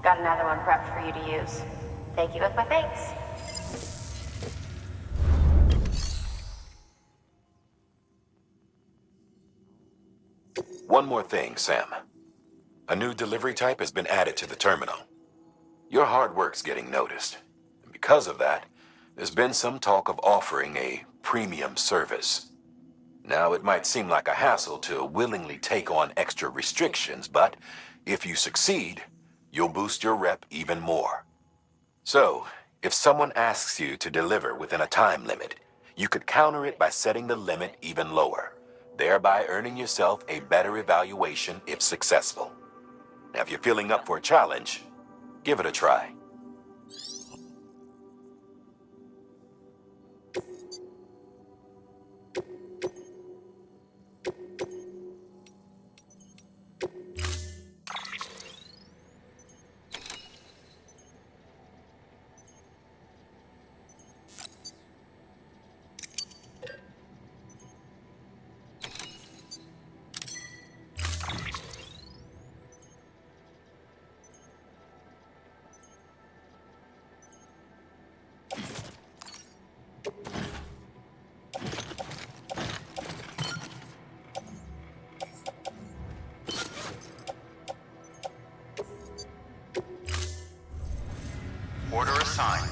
Got another one prepped for you to use. Thank you with my thanks. One more thing, Sam. A new delivery type has been added to the terminal. Your hard work's getting noticed. And because of that, there's been some talk of offering a premium service. Now, it might seem like a hassle to willingly take on extra restrictions, but if you succeed, you'll boost your rep even more. So, if someone asks you to deliver within a time limit, you could counter it by setting the limit even lower, thereby earning yourself a better evaluation if successful. Now, if you're feeling up for a challenge, give it a try. Order assigned.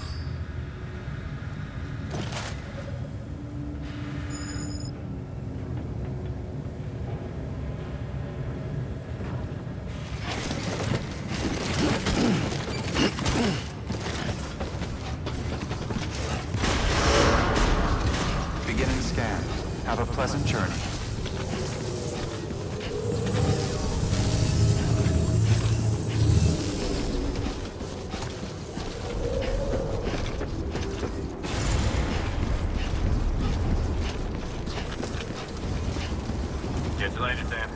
Beginning scan. Have a pleasant journey. Get you later, Sam.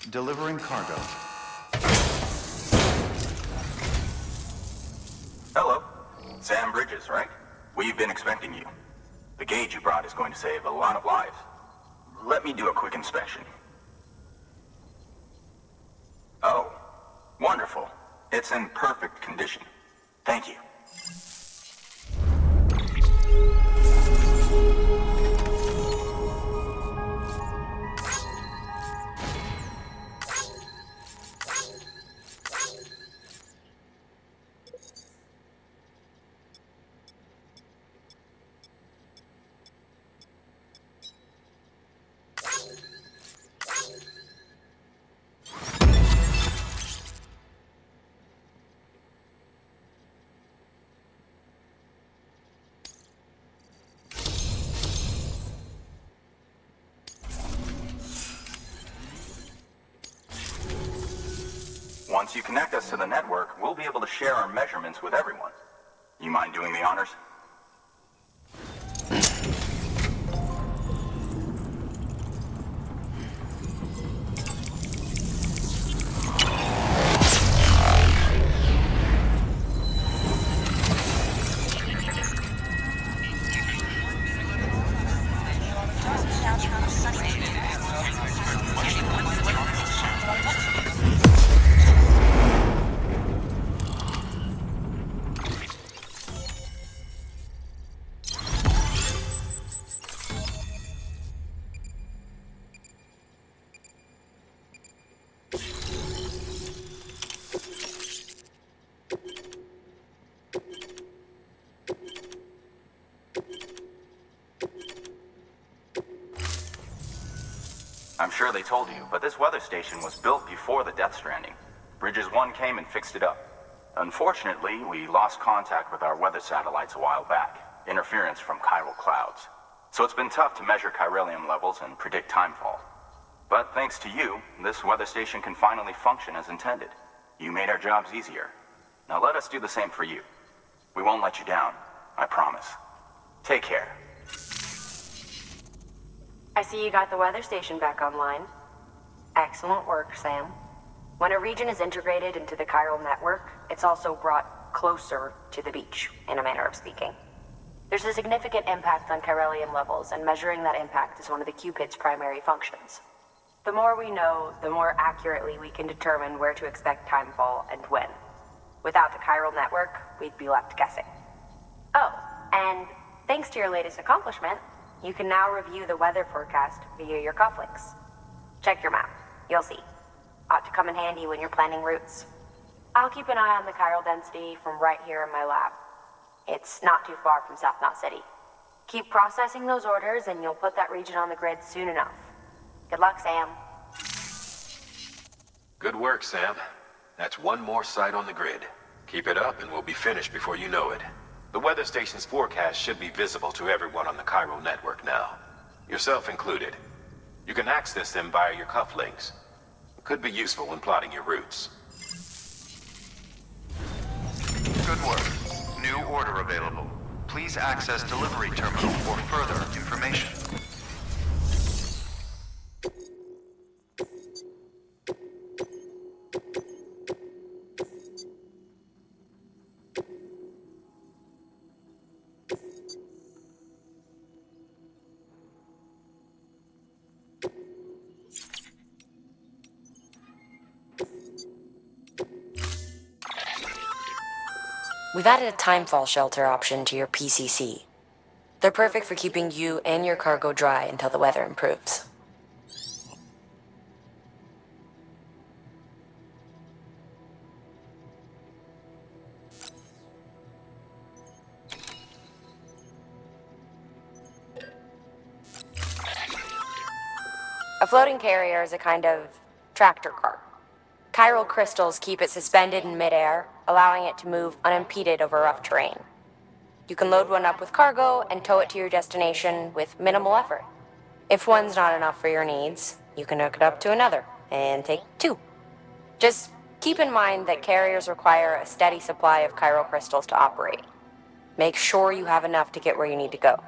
Delivering cargo. Hello. Sam Bridges, right? We've been expecting you. The gauge you brought is going to save a lot of lives. Let me do a quick inspection. Oh, wonderful. It's in perfect condition. Thank you. Once you connect us to the network, we'll be able to share our measurements with everyone. You mind doing the honors? I'm sure they told you, but this weather station was built before the Death Stranding. Bridges 1 came and fixed it up. Unfortunately, we lost contact with our weather satellites a while back. Interference from chiral clouds. So it's been tough to measure chiralium levels and predict timefall. But thanks to you, this weather station can finally function as intended. You made our jobs easier. Now let us do the same for you. We won't let you down, I promise. Take care. I see you got the weather station back online. Excellent work, Sam. When a region is integrated into the chiral network, it's also brought closer to the beach, in a manner of speaking. There's a significant impact on chiralium levels, and measuring that impact is one of the Cupid's primary functions. The more we know, the more accurately we can determine where to expect timefall and when. Without the chiral network, we'd be left guessing. Oh, and thanks to your latest accomplishment, you can now review the weather forecast via your cufflinks. Check your map. You'll see. Ought to come in handy when you're planning routes. I'll keep an eye on the chiral density from right here in my lab. It's not too far from South Knot City. Keep processing those orders and you'll put that region on the grid soon enough. Good luck, Sam. Good work, Sam. That's one more site on the grid. Keep it up and we'll be finished before you know it. The weather station's forecast should be visible to everyone on the chiral network now, yourself included. You can access them via your cufflinks. It could be useful when plotting your routes. Good work. New order available. Please access delivery terminal for further information. We've added a timefall shelter option to your PCC. They're perfect for keeping you and your cargo dry until the weather improves. A floating carrier is a kind of tractor car. Chiral crystals keep it suspended in midair, allowing it to move unimpeded over rough terrain. You can load one up with cargo and tow it to your destination with minimal effort. If one's not enough for your needs, you can hook it up to another and take two. Just keep in mind that carriers require a steady supply of chiral crystals to operate. Make sure you have enough to get where you need to go.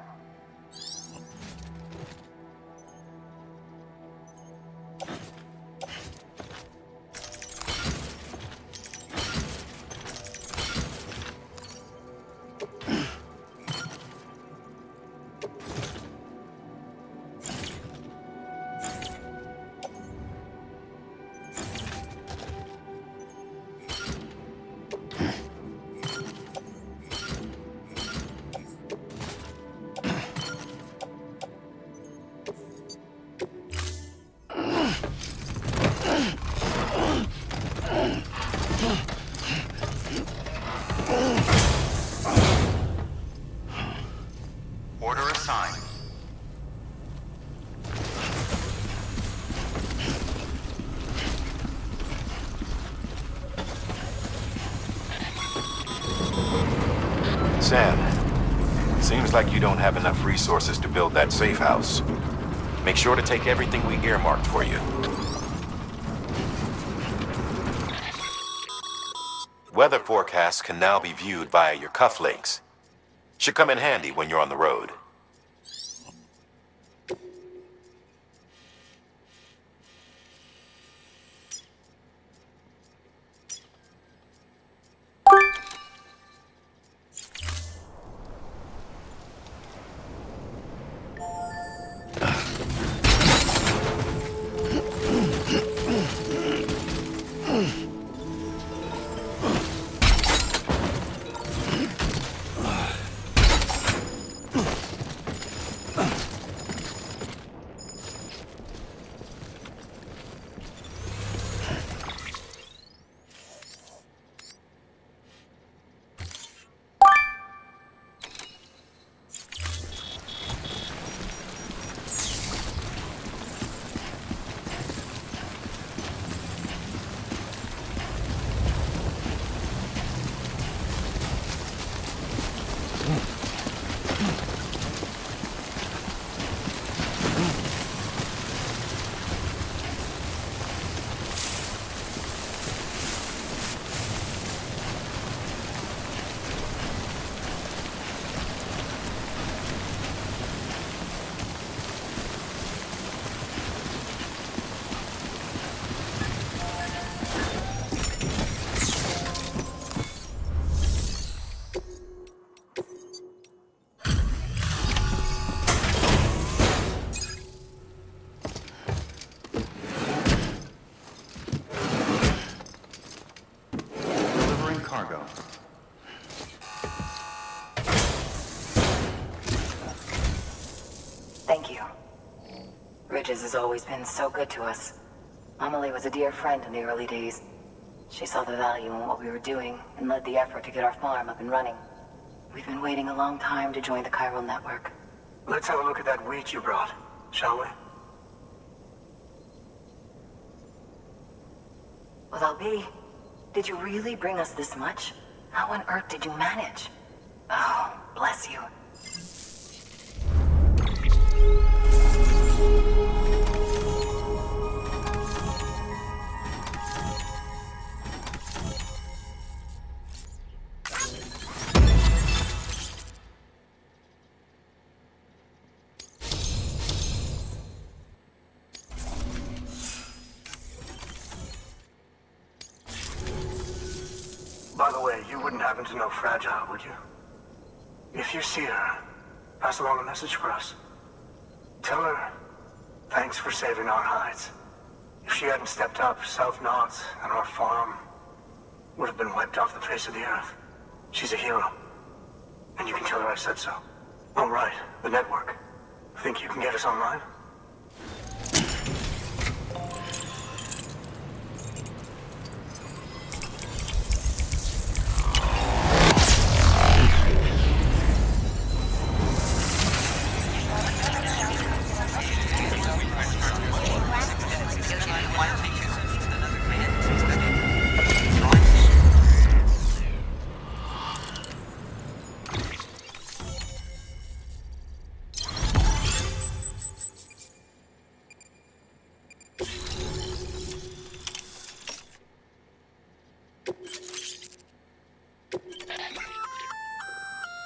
Order assigned. Sam, seems like you don't have enough resources to build that safe house. Make sure to take everything we earmarked for you. Weather forecasts can now be viewed via your cufflinks. Should come in handy when you're on the road. Bridges has always been so good to us. Amelie was a dear friend in the early days. She saw the value in what we were doing and led the effort to get our farm up and running. We've been waiting a long time to join the chiral network. Let's have a look at that wheat you brought, shall we? Well, Albi, did you really bring us this much? How on earth did you manage? Oh, bless you. By the way, you wouldn't happen to know Fragile, would you? If you see her, pass along a message for us. Tell her, thanks for saving our hides. If she hadn't stepped up, South Knots and our farm would have been wiped off the face of the earth. She's a hero. And you can tell her I said so. Oh, right, the network. Think you can get us online?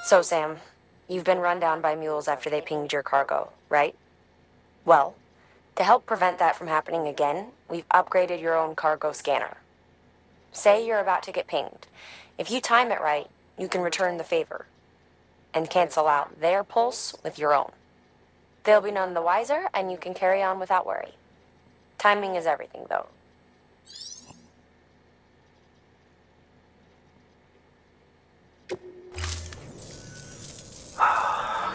So, Sam, you've been run down by mules after they pinged your cargo, right? Well, to help prevent that from happening again, we've upgraded your own cargo scanner. Say you're about to get pinged. If you time it right, you can return the favor and cancel out their pulse with your own. They'll be none the wiser, and you can carry on without worry. Timing is everything, though.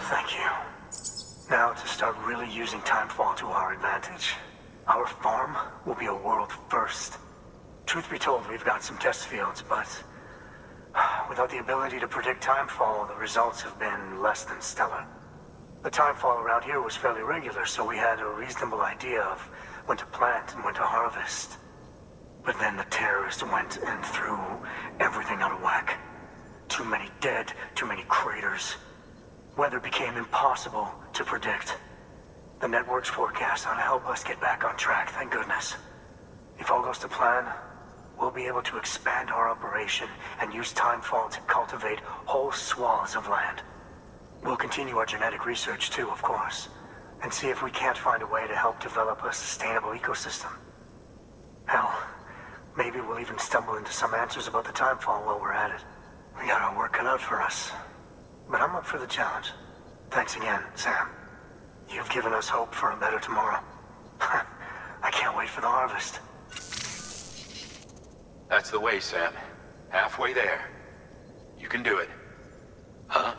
Thank you. Now to start really using timefall to our advantage. Our farm will be a world first. Truth be told, we've got some test fields, but without the ability to predict timefall, the results have been less than stellar. The timefall around here was fairly regular, so we had a reasonable idea of when to plant and when to harvest. But then the terrorists went and threw everything out of whack. Too many dead, too many craters. Weather became impossible to predict. The network's forecast ought to help us get back on track, thank goodness. If all goes to plan, we'll be able to expand our operation and use timefall to cultivate whole swaths of land. We'll continue our genetic research too, of course, and see if we can't find a way to help develop a sustainable ecosystem. Hell, maybe we'll even stumble into some answers about the timefall while we're at it. We got our work cut out for us. But I'm up for the challenge. Thanks again, Sam. You've given us hope for a better tomorrow. I can't wait for the harvest. That's the way, Sam. Halfway there. You can do it. Huh?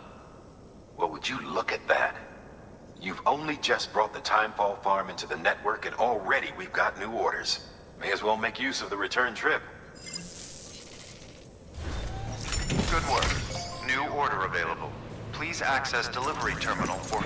Well, would you look at that? You've only just brought the Timefall farm into the network, and already we've got new orders. May as well make use of the return trip. Good work. New order available. Please access delivery terminal for...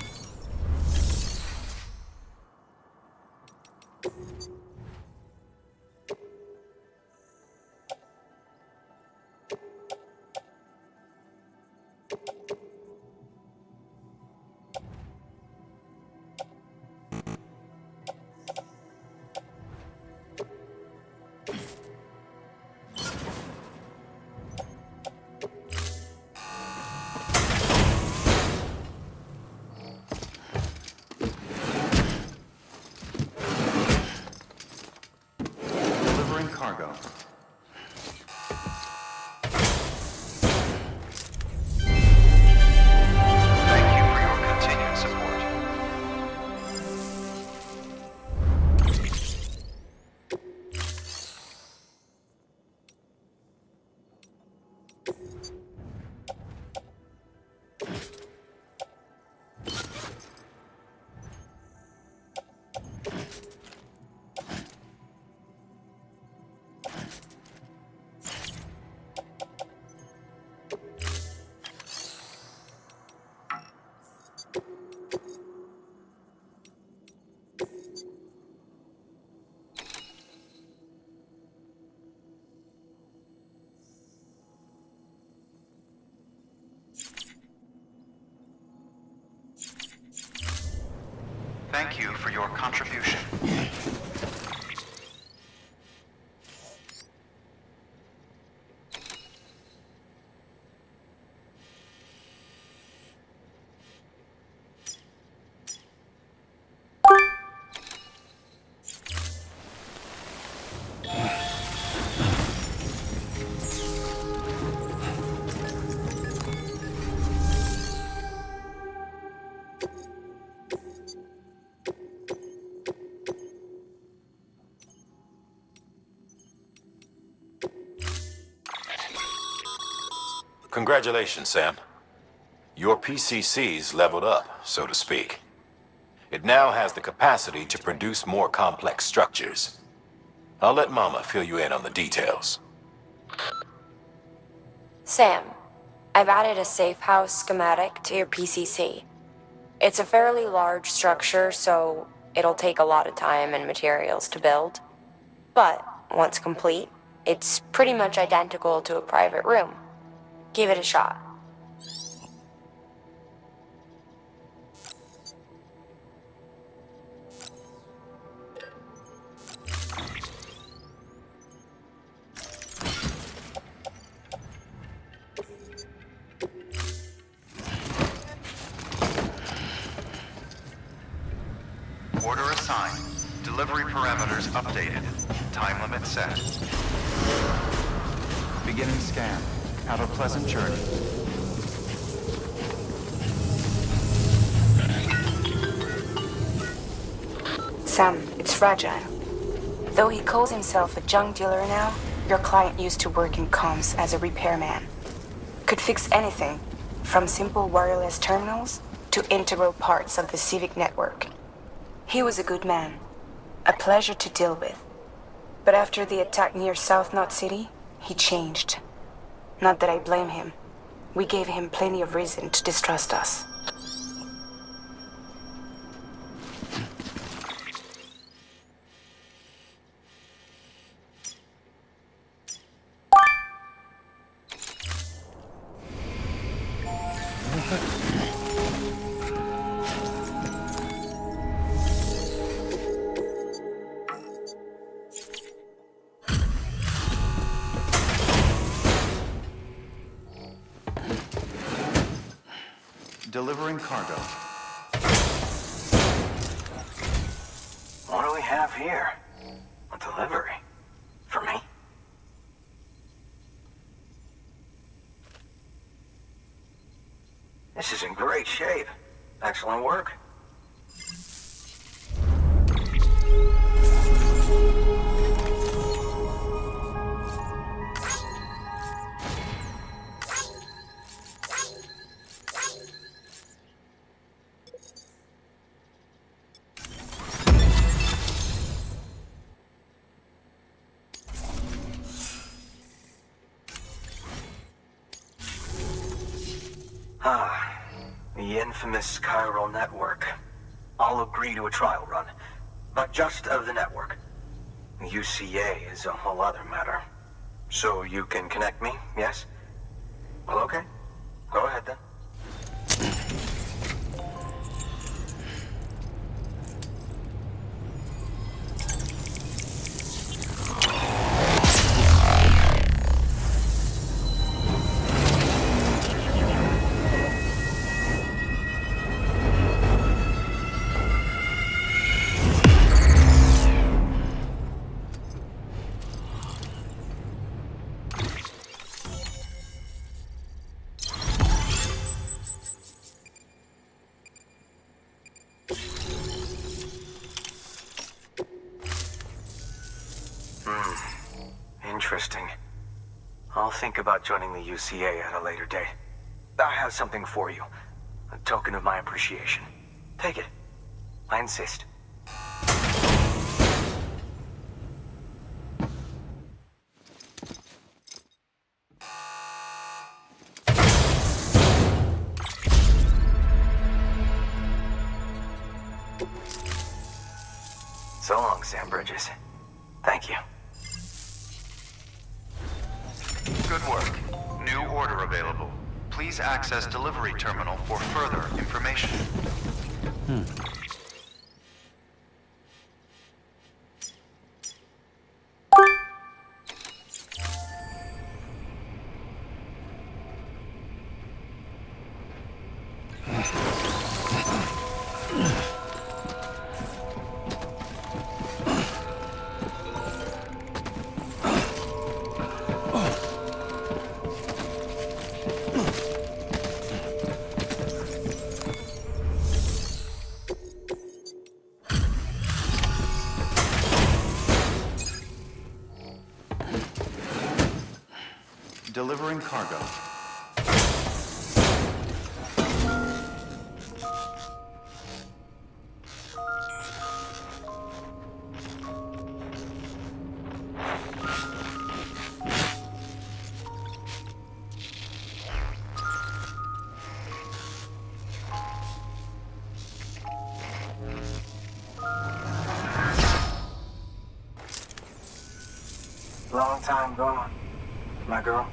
Thank you for your contribution. Congratulations, Sam. Your PCC's leveled up, so to speak. It now has the capacity to produce more complex structures. I'll let Mama fill you in on the details. Sam, I've added a safe house schematic to your PCC. It's a fairly large structure, so it'll take a lot of time and materials to build. But once complete, it's pretty much identical to a private room. Give it a shot. Order assigned. Delivery parameters updated. Time limit set. Beginning scan. Have a pleasant journey. Sam, it's fragile. Though he calls himself a junk dealer now, your client used to work in comms as a repairman. Could fix anything, from simple wireless terminals to integral parts of the civic network. He was a good man, a pleasure to deal with. But after the attack near South Knot City, he changed. Not that I blame him. We gave him plenty of reason to distrust us. Delivering cargo. What do we have here? A delivery? For me? This is in great shape. Excellent work. The infamous chiral network. I'll agree to a trial run, but just of the network. UCA is a whole other matter. So you can connect me, yes? Well, okay. Go ahead then. Interesting. I'll think about joining the UCA at a later date. I have something for you. A token of my appreciation. Take it. I insist. So long, Sam Bridges. Thank you. Good work. New order available. Please access delivery terminal for further information. Delivering cargo. Long time gone, my girl.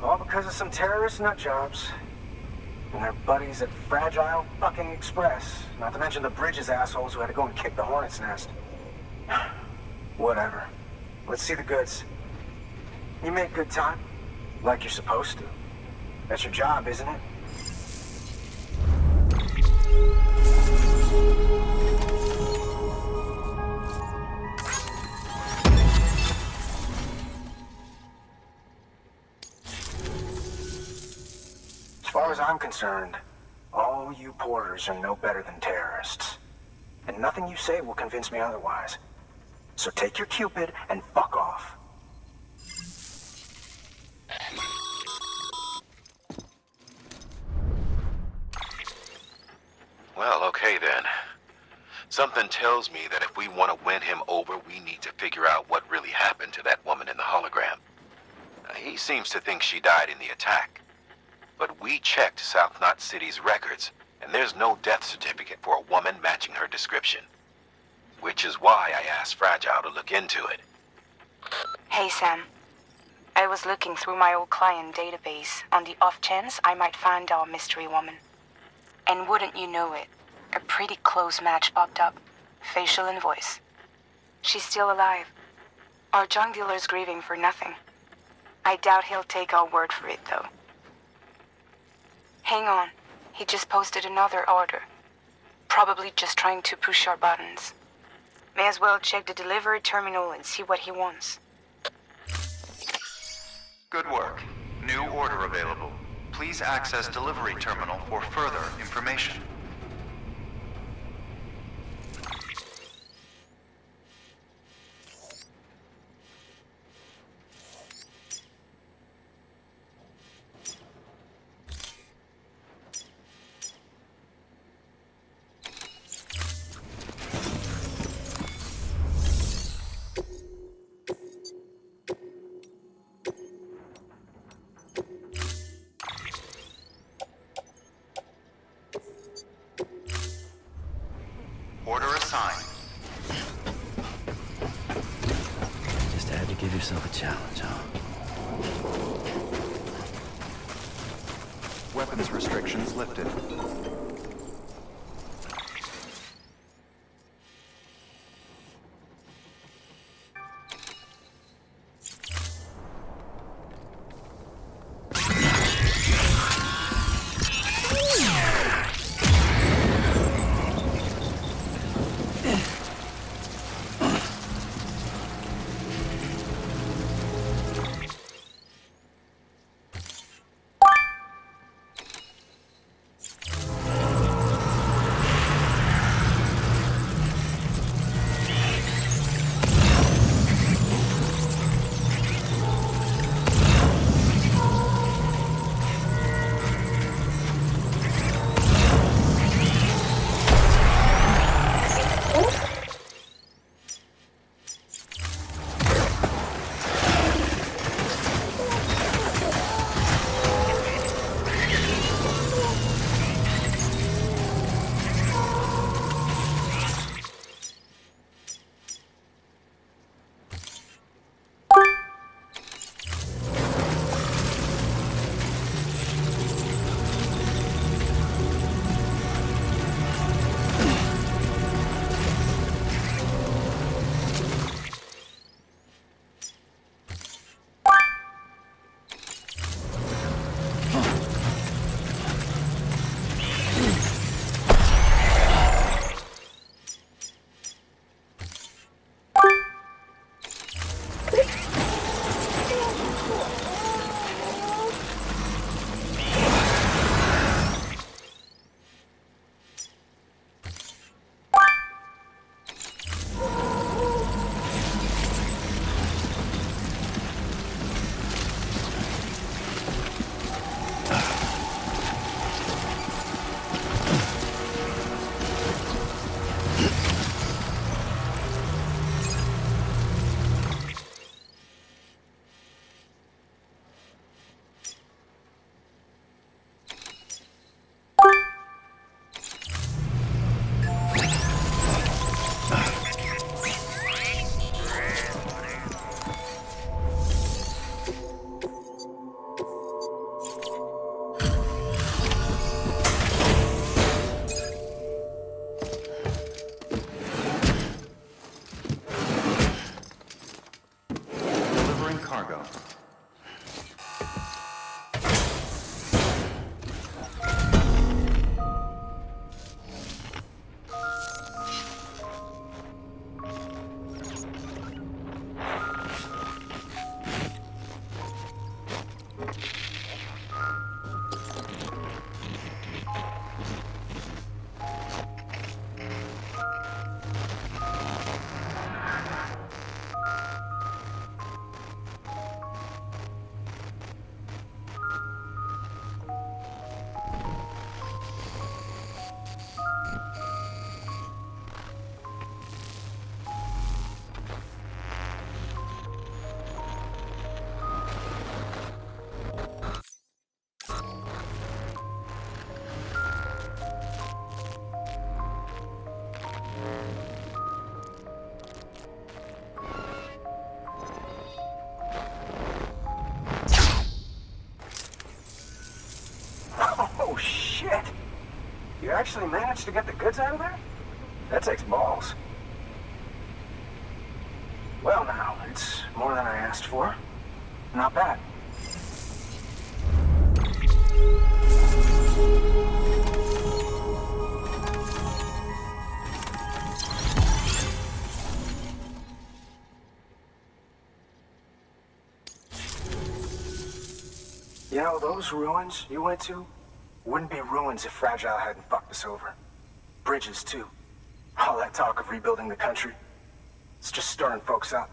All because of some terrorist nutjobs. And their buddies at Fragile fucking Express. Not to mention the Bridges assholes who had to go and kick the hornet's nest. Whatever. Let's see the goods. You make good time. Like you're supposed to. That's your job, isn't it? As far as I'm concerned, all you porters are no better than terrorists. And nothing you say will convince me otherwise. So take your Cupid and fuck off. Well, okay then. Something tells me that if we want to win him over, we need to figure out what really happened to that woman in the hologram. He seems to think she died in the attack. But we checked South Knot City's records, and there's no death certificate for a woman matching her description. Which is why I asked Fragile to look into it. Hey, Sam. I was looking through my old client database on the off chance I might find our mystery woman. And wouldn't you know it, a pretty close match popped up. Facial and voice. She's still alive. Our junk dealer's grieving for nothing. I doubt he'll take our word for it, though. Hang on. He just posted another order. Probably just trying to push our buttons. May as well check the delivery terminal and see what he wants. Good work. New order available. Please access delivery terminal for further information. Order assigned. Just had to give yourself a challenge, huh? Weapons restrictions lifted. actually managed to get the goods out of there? That takes balls. Well now, it's more than I asked for. Not bad. You know, those ruins you went to wouldn't be ruins if Fragile hadn't fucked us over. Bridges, too. All that talk of rebuilding the country, it's just stirring folks up.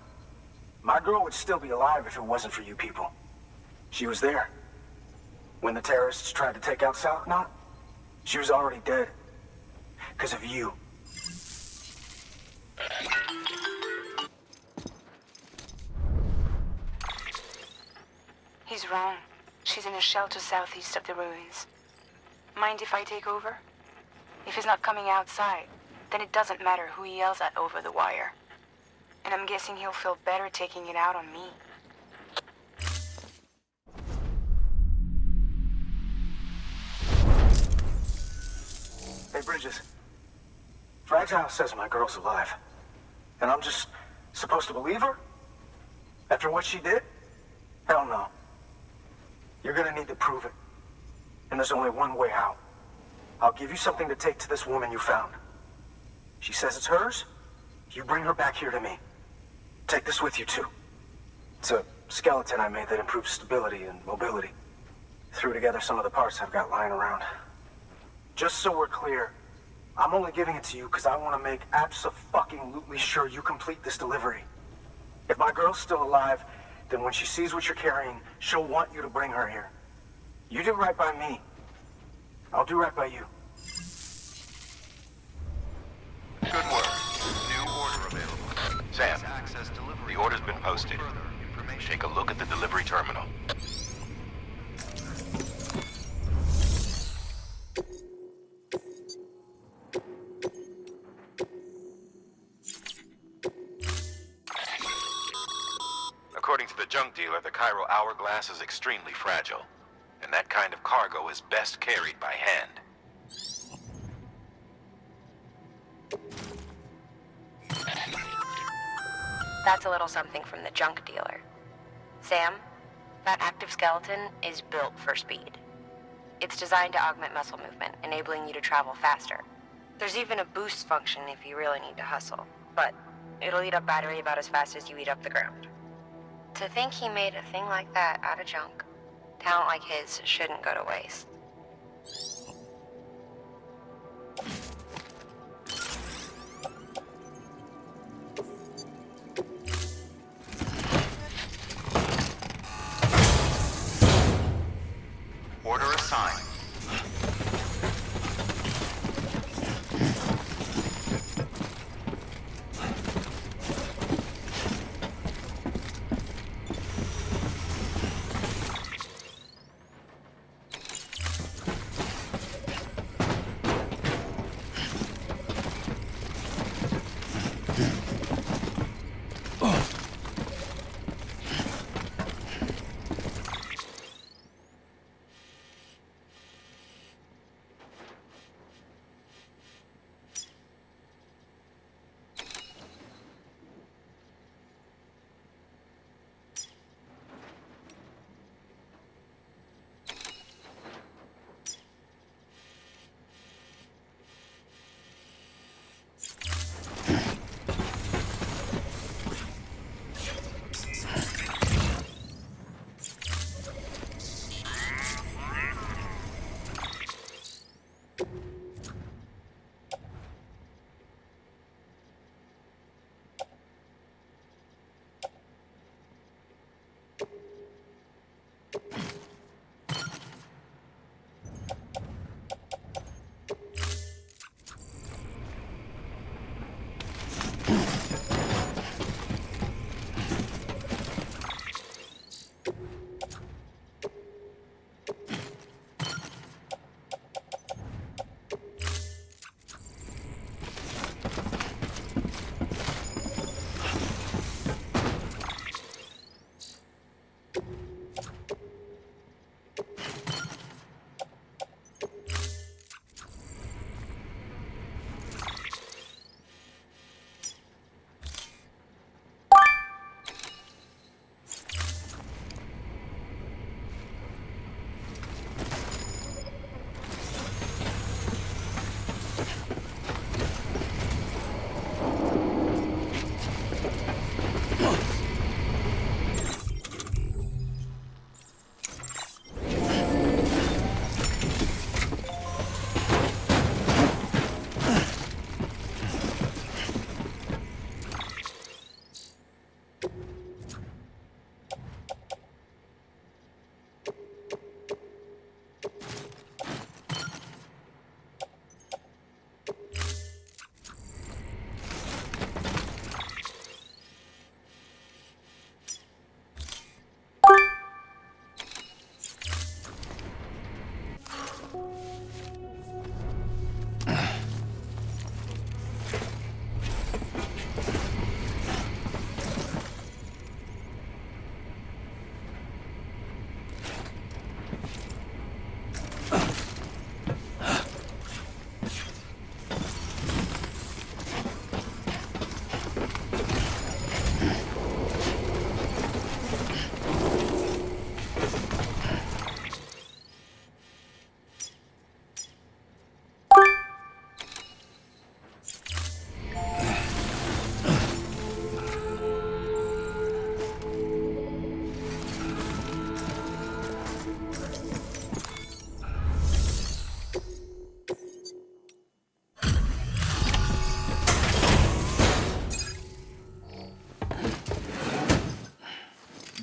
My girl would still be alive if it wasn't for you people. She was there. When the terrorists tried to take out South Knot, she was already dead. Because of you. He's wrong. She's in a shelter southeast of the ruins. Mind if I take over? If he's not coming outside, then it doesn't matter who he yells at over the wire. And I'm guessing he'll feel better taking it out on me. Hey, Bridges. Fragile says my girl's alive. And I'm just supposed to believe her? After what she did? Hell no. You're gonna need to prove it. And there's only one way out. I'll give you something to take to this woman you found. She says it's hers. You bring her back here to me. Take this with you, too. It's a skeleton I made that improves stability and mobility. Threw together some of the parts I've got lying around. Just so we're clear, I'm only giving it to you because I want to make abso-fucking-lutely sure you complete this delivery. If my girl's still alive, then when she sees what you're carrying, she'll want you to bring her here. You do right by me. I'll do right by you. Good work. New order available. Sam, the order's been posted. Take a look at the delivery terminal. According to the junk dealer, the chiral hourglass is extremely fragile, and that kind of cargo is best carried by hand. That's a little something from the junk dealer. Sam, that active skeleton is built for speed. It's designed to augment muscle movement, enabling you to travel faster. There's even a boost function if you really need to hustle, but it'll eat up battery about as fast as you eat up the ground. To think he made a thing like that out of junk. Talent like his shouldn't go to waste. Order assigned.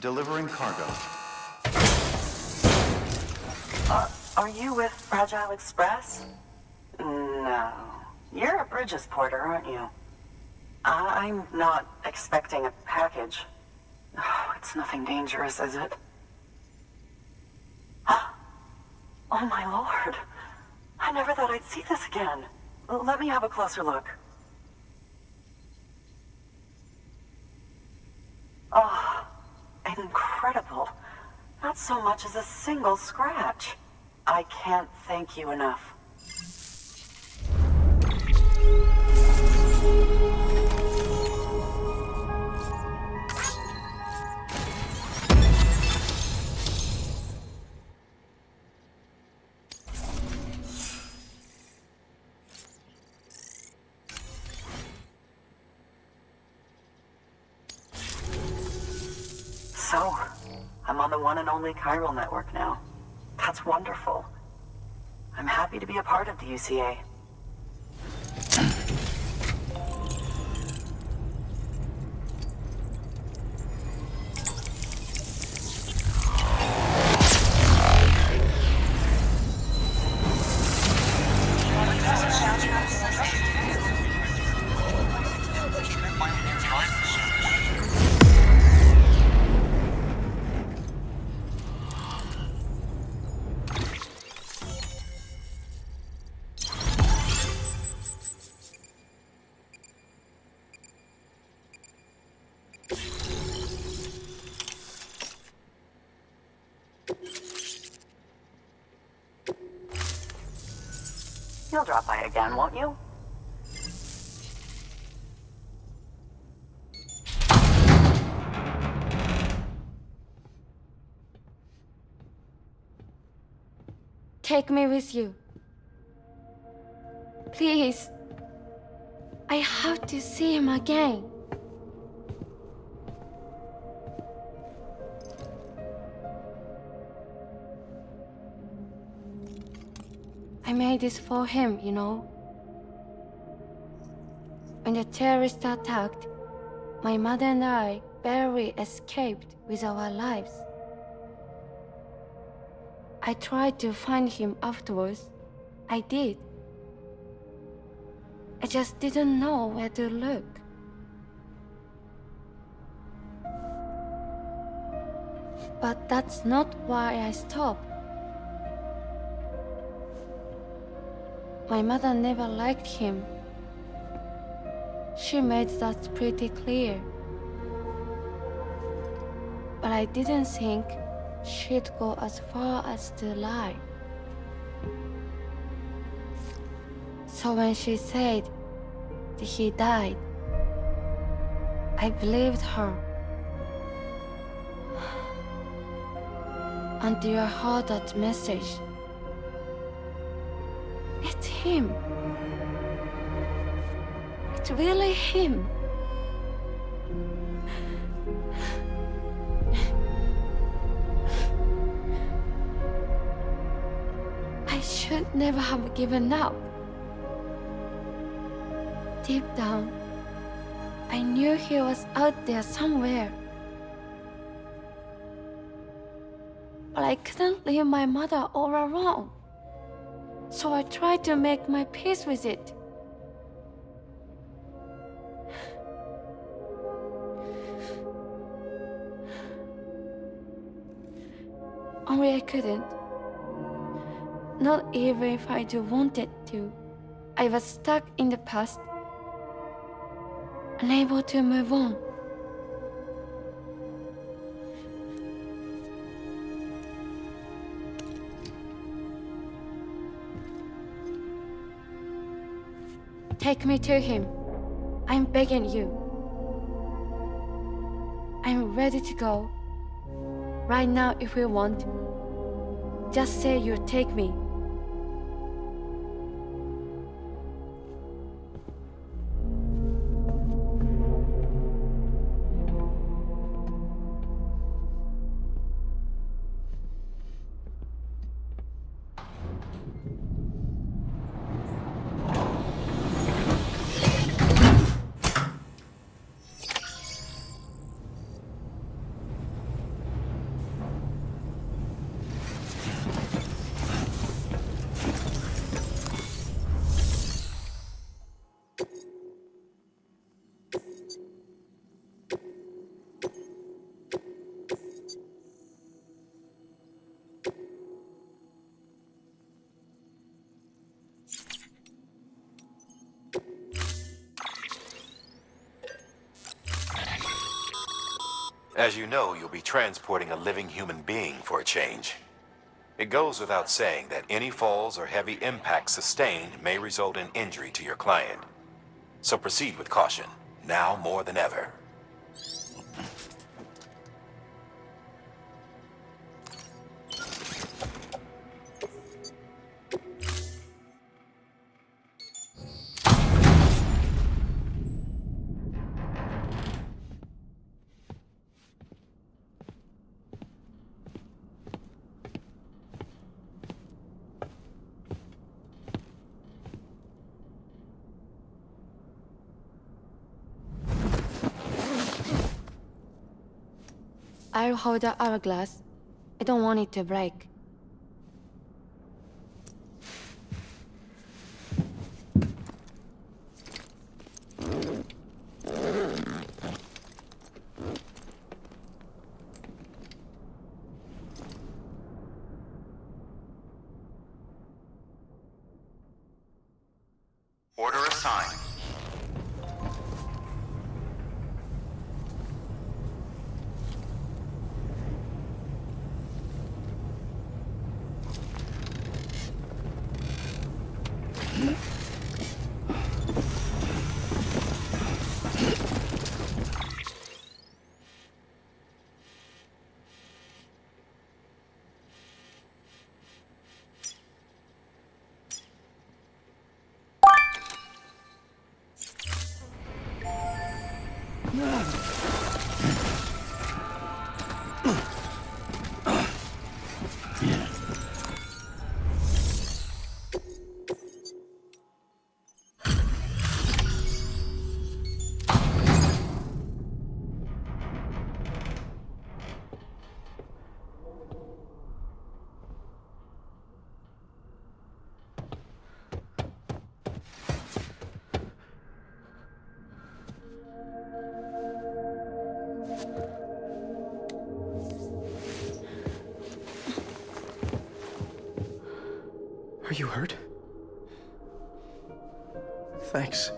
Delivering cargo. Are you with Fragile Express? No. You're a Bridges porter, aren't you? I'm not expecting a package. Oh, it's nothing dangerous, is it? Oh my lord. I never thought I'd see this again. Let me have a closer look. Oh, incredible. Not so much as a single scratch. I can't thank you enough. So, I'm on the one and only chiral network now. That's wonderful. I'm happy to be a part of the UCA. You'll drop by again, won't you? Take me with you. Please. I have to see him again. I made this for him, you know. When the terrorists attacked, my mother and I barely escaped with our lives. I tried to find him afterwards. I did. I just didn't know where to look. But that's not why I stopped. My mother never liked him. She made that pretty clear. But I didn't think she'd go as far as to lie. So when she said that he died, I believed her. Until I heard that message. It's him. It's really him. I should never have given up. Deep down, I knew he was out there somewhere. But I couldn't leave my mother all alone. So I tried to make my peace with it. Only I couldn't. Not even if I do wanted to. I was stuck in the past, unable to move on. Take me to him. I'm begging you. I'm ready to go. Right now if you want. Just say you'll take me. As you know, you'll be transporting a living human being for a change. It goes without saying that any falls or heavy impacts sustained may result in injury to your client. So proceed with caution, now more than ever. I'll hold the hourglass. I don't want it to break. Order assigned. Are you hurt? Thanks,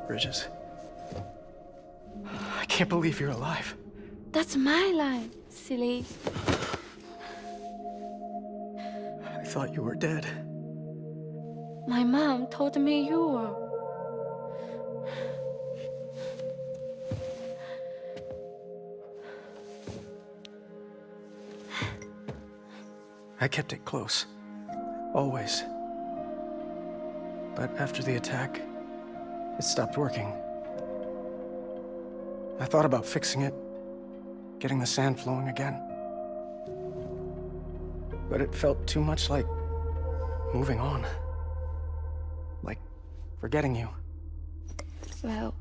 Bridges. I can't believe you're alive. That's my line, silly. I thought you were dead. My mom told me you were. I kept it close. Always. But after the attack, it stopped working. I thought about fixing it, getting the sand flowing again. But it felt too much like moving on. Like forgetting you. Well,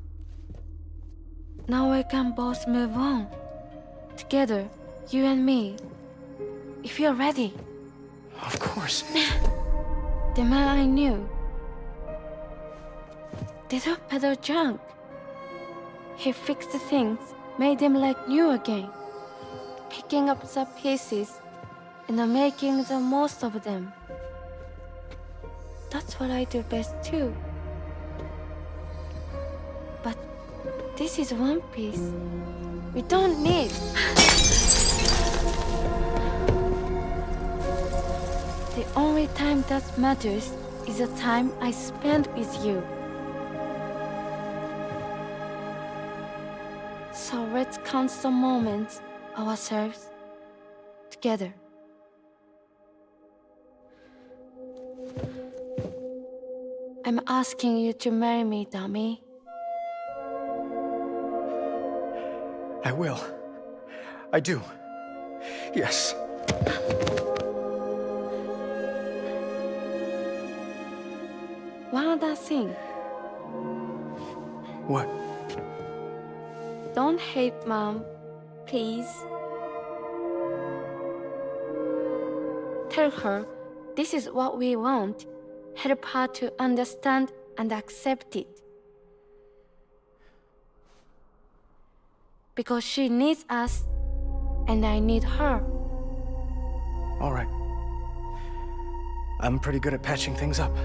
now we can both move on. Together, you and me. If you're ready. Of course. The man I knew. Did a peddle junk. He fixed the things, made them like new again. Picking up the pieces and making the most of them. That's what I do best too. But this is one piece. We don't need. The only time that matters is the time I spend with you. So let's count the moments ourselves together. I'm asking you to marry me, dummy. I will. I do. Yes. One other thing. What? Don't hate Mom, please. Tell her this is what we want. Help her to understand and accept it. Because she needs us, and I need her. All right. I'm pretty good at patching things up.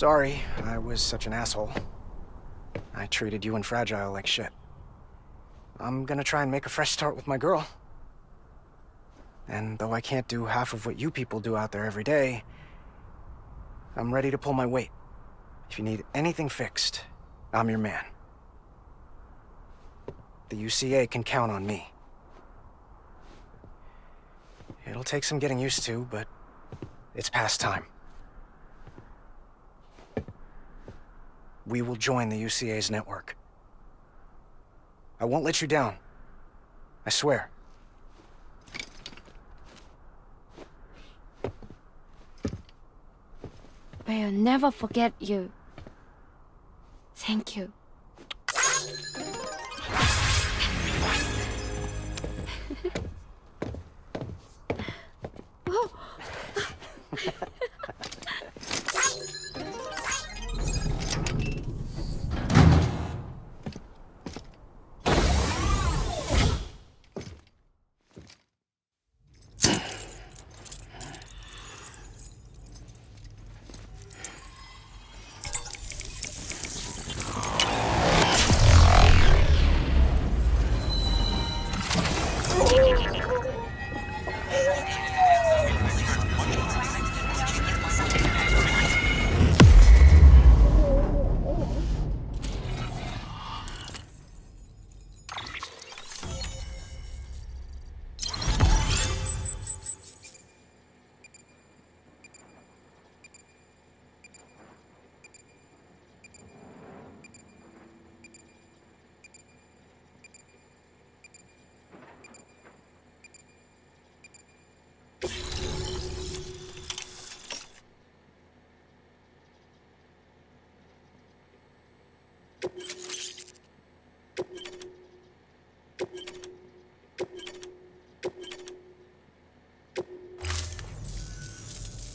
Sorry, I was such an asshole. I treated you and Fragile like shit. I'm gonna try and make a fresh start with my girl. And though I can't do half of what you people do out there every day, I'm ready to pull my weight. If you need anything fixed, I'm your man. The UCA can count on me. It'll take some getting used to, but it's past time. We will join the UCA's network. I won't let you down. I swear. We'll never forget you. Thank you. Oh.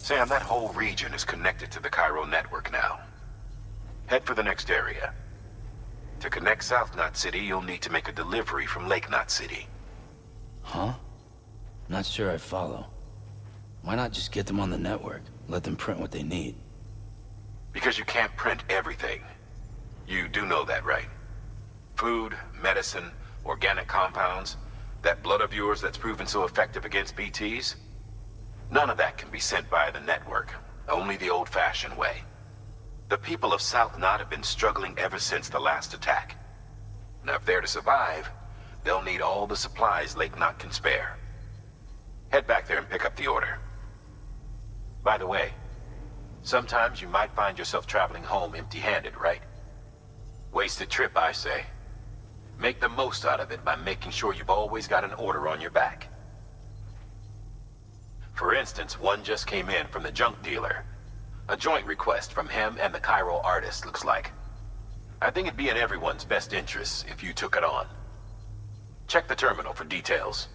Sam, that whole region is connected to the Cairo network now. Head for the next area. To connect South Knot City, you'll need to make a delivery from Lake Knot City. Huh? Not sure I follow. Why not just get them on the network? Let them print what they need. Because you can't print everything. You do know that, right? Food, medicine, organic compounds, that blood of yours that's proven so effective against BTs? None of that can be sent via the network. Only the old-fashioned way. The people of South Knot have been struggling ever since the last attack. Now, if they're to survive, they'll need all the supplies Lake Knot can spare. Head back there and pick up the order. By the way, sometimes you might find yourself traveling home empty-handed, right? Wasted trip, I say. Make the most out of it by making sure you've always got an order on your back. For instance, one just came in from the junk dealer. A joint request from him and the Cairo artist, looks like. I think it'd be in everyone's best interest if you took it on. Check the terminal for details.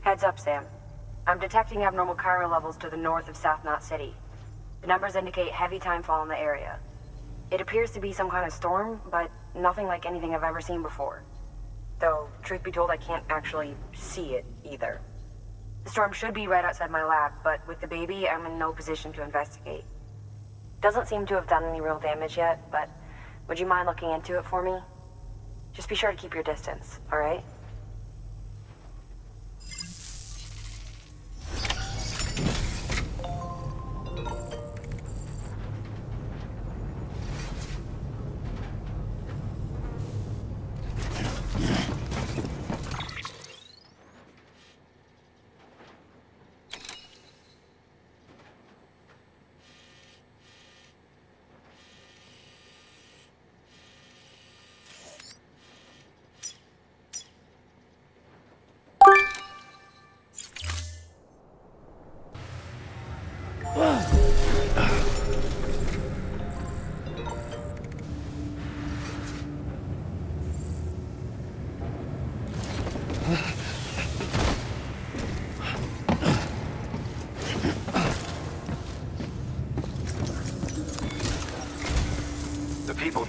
Heads up, Sam. I'm detecting abnormal Cairo levels to the north of South Knot City. The numbers indicate heavy timefall in the area. It appears to be some kind of storm, but nothing like anything I've ever seen before. Though, truth be told, I can't actually see it either. The storm should be right outside my lab, but with the baby, I'm in no position to investigate. Doesn't seem to have done any real damage yet, but would you mind looking into it for me? Just be sure to keep your distance, all right?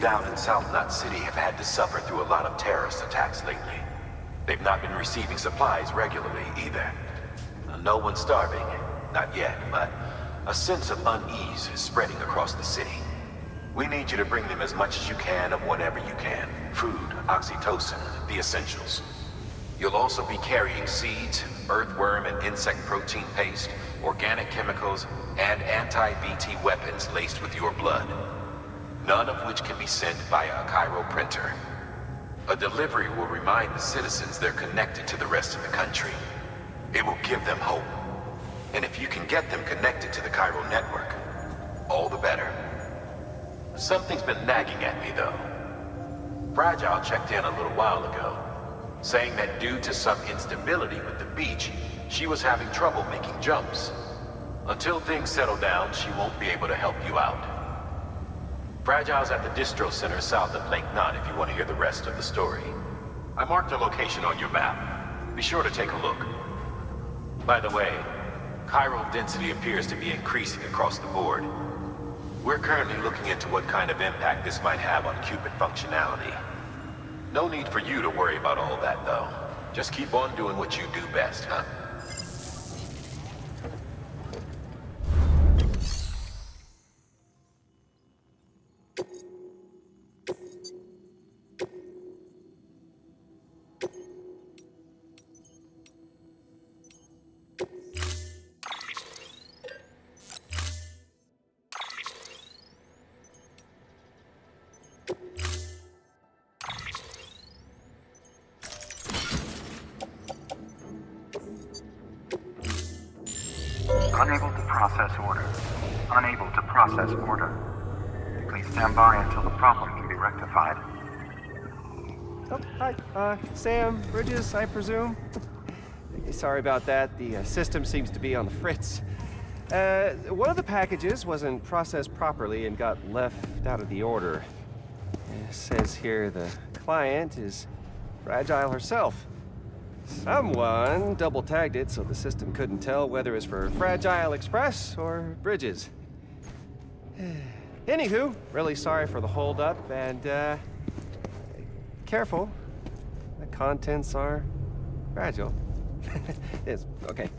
down in South Knot City have had to suffer through a lot of terrorist attacks lately. They've not been receiving supplies regularly either. No one's starving, not yet, but a sense of unease is spreading across the city. We need you to bring them as much as you can of whatever you can. Food, oxytocin, the essentials. You'll also be carrying seeds, earthworm and insect protein paste, organic chemicals, and anti-BT weapons laced with your blood. None of which can be sent via a Cairo printer. A delivery will remind the citizens they're connected to the rest of the country. It will give them hope. And if you can get them connected to the Cairo network, all the better. Something's been nagging at me, though. Fragile checked in a little while ago, saying that due to some instability with the beach, she was having trouble making jumps. Until things settle down, she won't be able to help you out. Fragile's at the distro center south of Lake Knot if you want to hear the rest of the story. I marked her location on your map. Be sure to take a look. By the way, chiral density appears to be increasing across the board. We're currently looking into what kind of impact this might have on Cupid functionality. No need for you to worry about all that, though. Just keep on doing what you do best, huh? Unable to process order. Unable to process order. Please stand by until the problem can be rectified. Oh, hi. Sam, Bridges, I presume? Sorry about that. The system seems to be on the fritz. One of the packages wasn't processed properly and got left out of the order. It says here the client is Fragile herself. Someone double-tagged it so the system couldn't tell whether it's for Fragile Express or Bridges. Anywho, really sorry for the hold-up, and, careful. The contents are fragile. It's okay.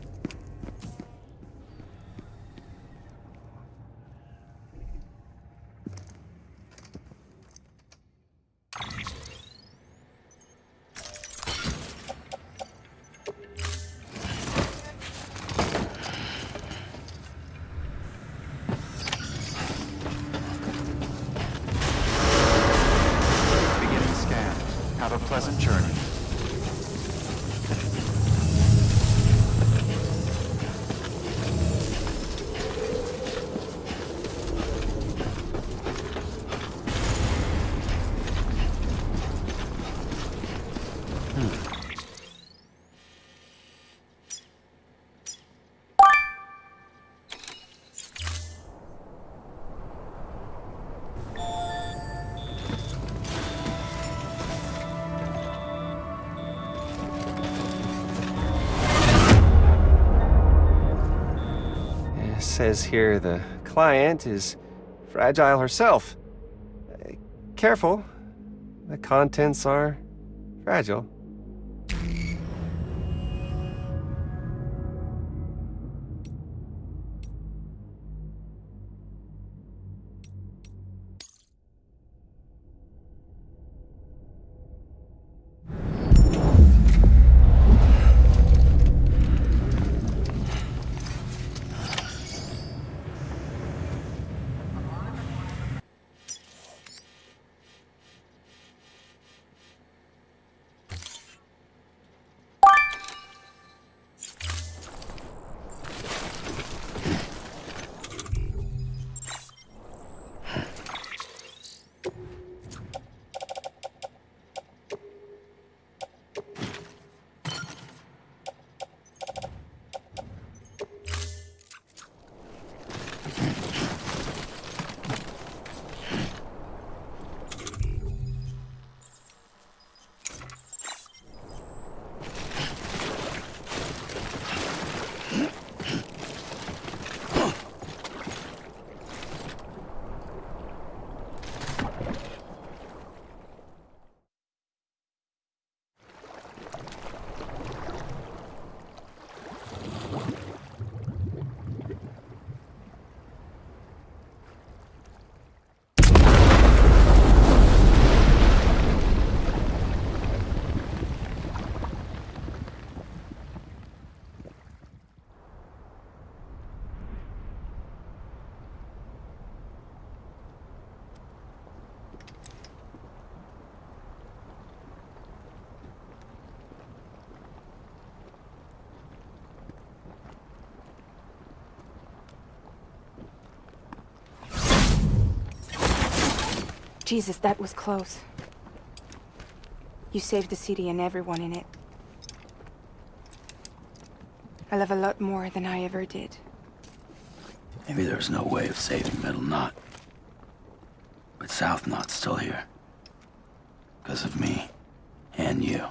Have a pleasant journey. Says here the client is Fragile herself. Careful. The contents are fragile. Jesus, that was close. You saved the city and everyone in it. I love a lot more than I ever did. Maybe there's no way of saving Middle Knot. But South Knot's still here. Because of me. And you.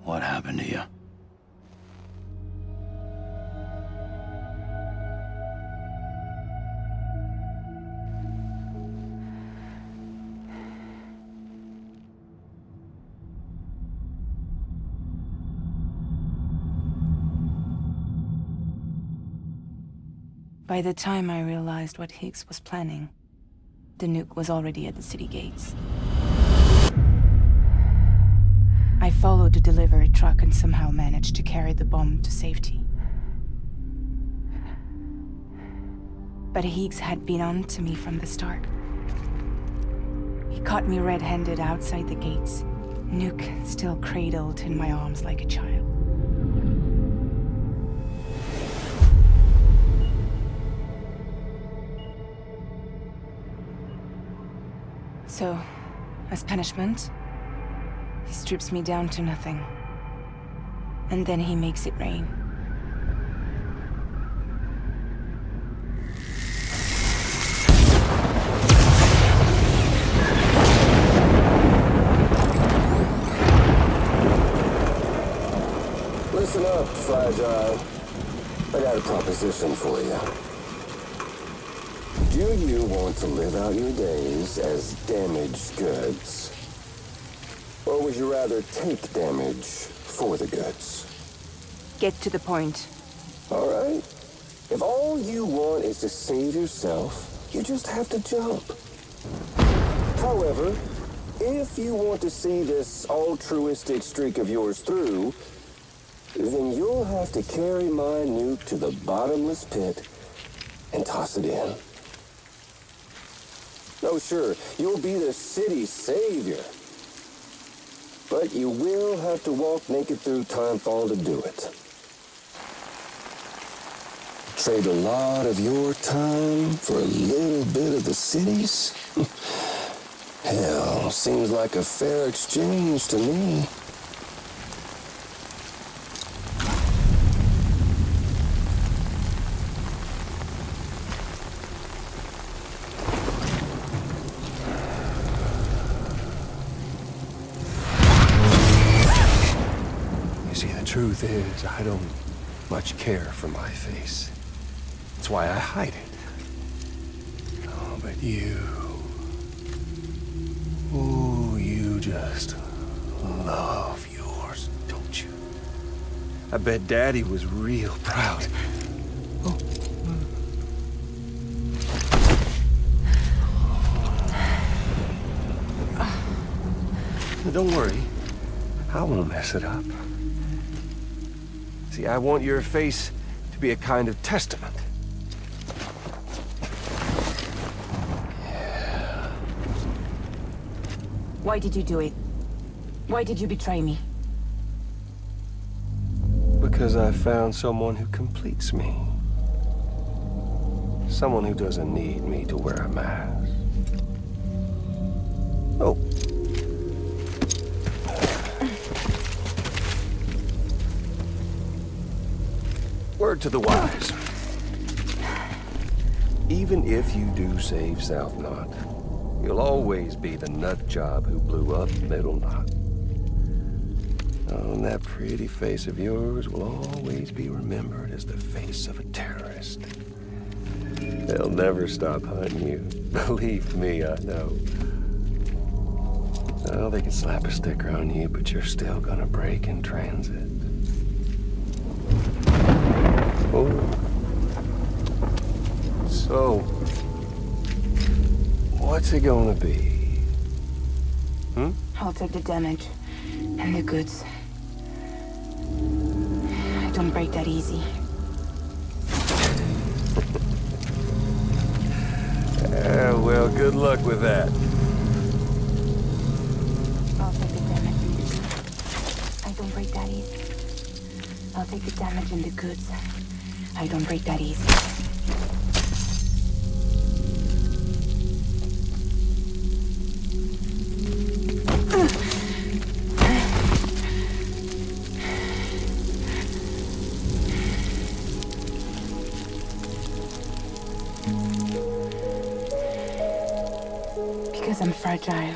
What happened to you? By the time I realized what Higgs was planning, the nuke was already at the city gates. I followed the delivery truck and somehow managed to carry the bomb to safety. But Higgs had been on to me from the start. He caught me red-handed outside the gates, nuke still cradled in my arms like a child. So, as punishment, he strips me down to nothing. And then he makes it rain. Listen up, Fragile. I got a proposition for you. Do you want to live out your days as damaged goods? Or would you rather take damage for the goods? Get to the point. All right. If all you want is to save yourself, you just have to jump. However, if you want to see this altruistic streak of yours through, then you'll have to carry my nuke to the bottomless pit and toss it in. Oh, sure, you'll be the city's savior. But you will have to walk naked through Timefall to do it. Trade a lot of your time for a little bit of the city's? Hell, seems like a fair exchange to me. Truth is, I don't much care for my face. That's why I hide it. Oh, but you... Ooh, you just love yours, don't you? I bet Daddy was real proud. Oh. Don't worry. I won't mess it up. See, I want your face to be a kind of testament. Yeah. Why did you do it? Why did you betray me? Because I found someone who completes me. Someone who doesn't need me to wear a mask. Oh. Word to the wise. Even if you do save South Knot, you'll always be the nut job who blew up Middle Knot. Oh, and that pretty face of yours will always be remembered as the face of a terrorist. They'll never stop hunting you. Believe me, I know. Oh, they can slap a sticker on you, but you're still gonna break in transit. Oh. So, what's it gonna be? I'll take the damage. And the goods. I don't break that easy. Well, good luck with that. I'll take the damage. I don't break that easy. I'll take the damage and the goods. I don't break that easy. Because I'm fragile.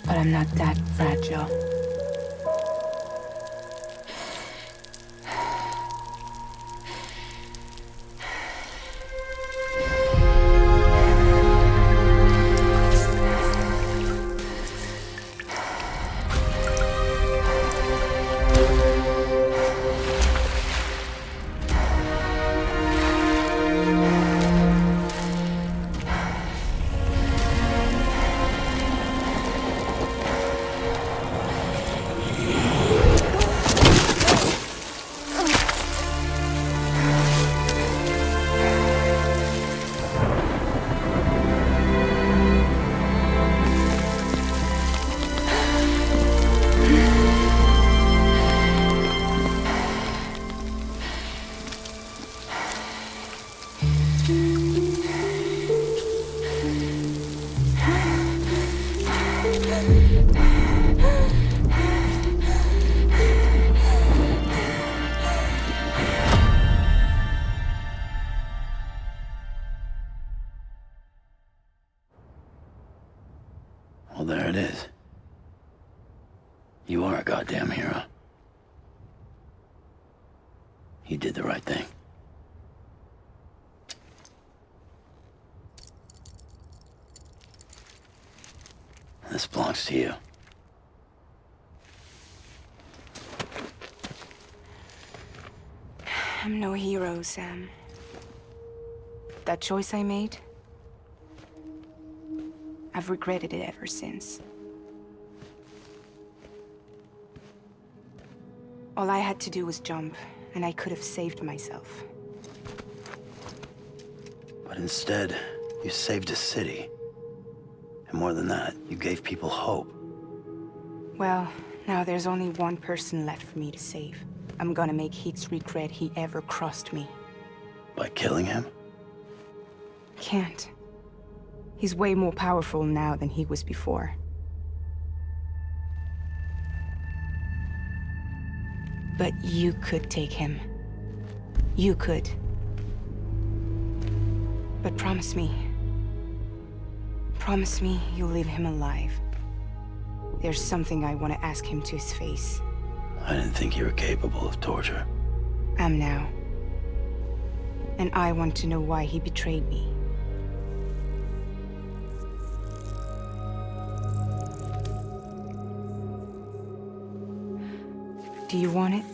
But I'm not that fragile. Well, there it is. You are a goddamn hero. You did the right thing. This belongs to you. I'm no hero, Sam. That choice I made, I've regretted it ever since. All I had to do was jump, and I could have saved myself. But instead, you saved a city. And more than that, you gave people hope. Well, now there's only one person left for me to save. I'm gonna make Heats regret he ever crossed me. By killing him? Can't. He's way more powerful now than he was before. But you could take him. You could. But promise me. Promise me you'll leave him alive. There's something I want to ask him to his face. I didn't think you were capable of torture. Am now. And I want to know why he betrayed me. Do you want it?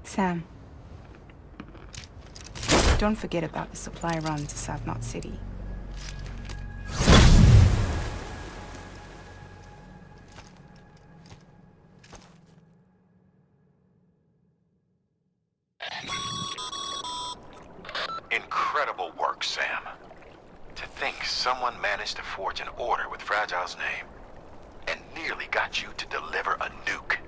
Sam. Don't forget about the supply run to South Knot City. Incredible work, Sam. To think someone managed to forge an order with Fragile's name and nearly got you to deliver a nuke.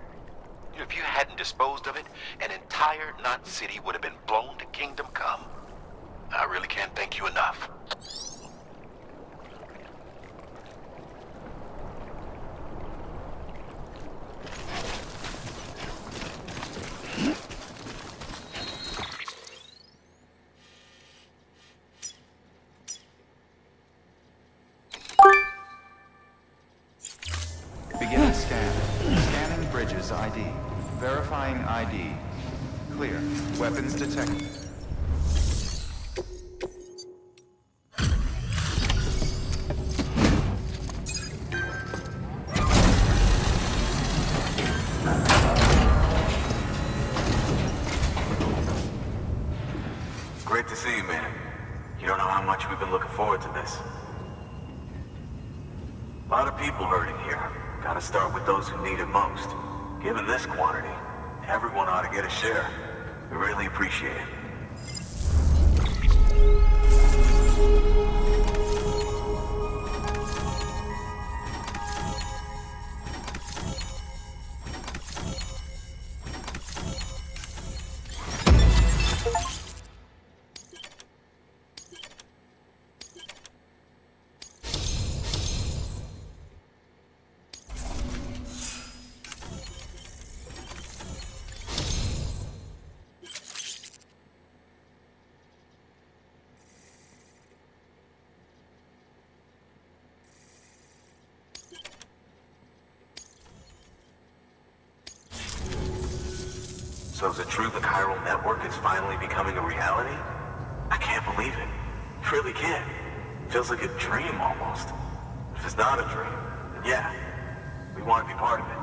If you hadn't disposed of it, an entire Knot City would have been blown to Kingdom Come. I really can't thank you enough. Beginning scan. Scanning bridges ID. Verifying ID. Clear. Weapons detected. Great to see you, man. You don't know how much we've been looking forward to this. A lot of people hurting here. Gotta start with those who need it most. Given this quantity, everyone ought to get a share. We really appreciate it. So is it true the chiral network is finally becoming a reality? I can't believe it. Really can't. Feels like a dream almost. If it's not a dream, then yeah, we want to be part of it.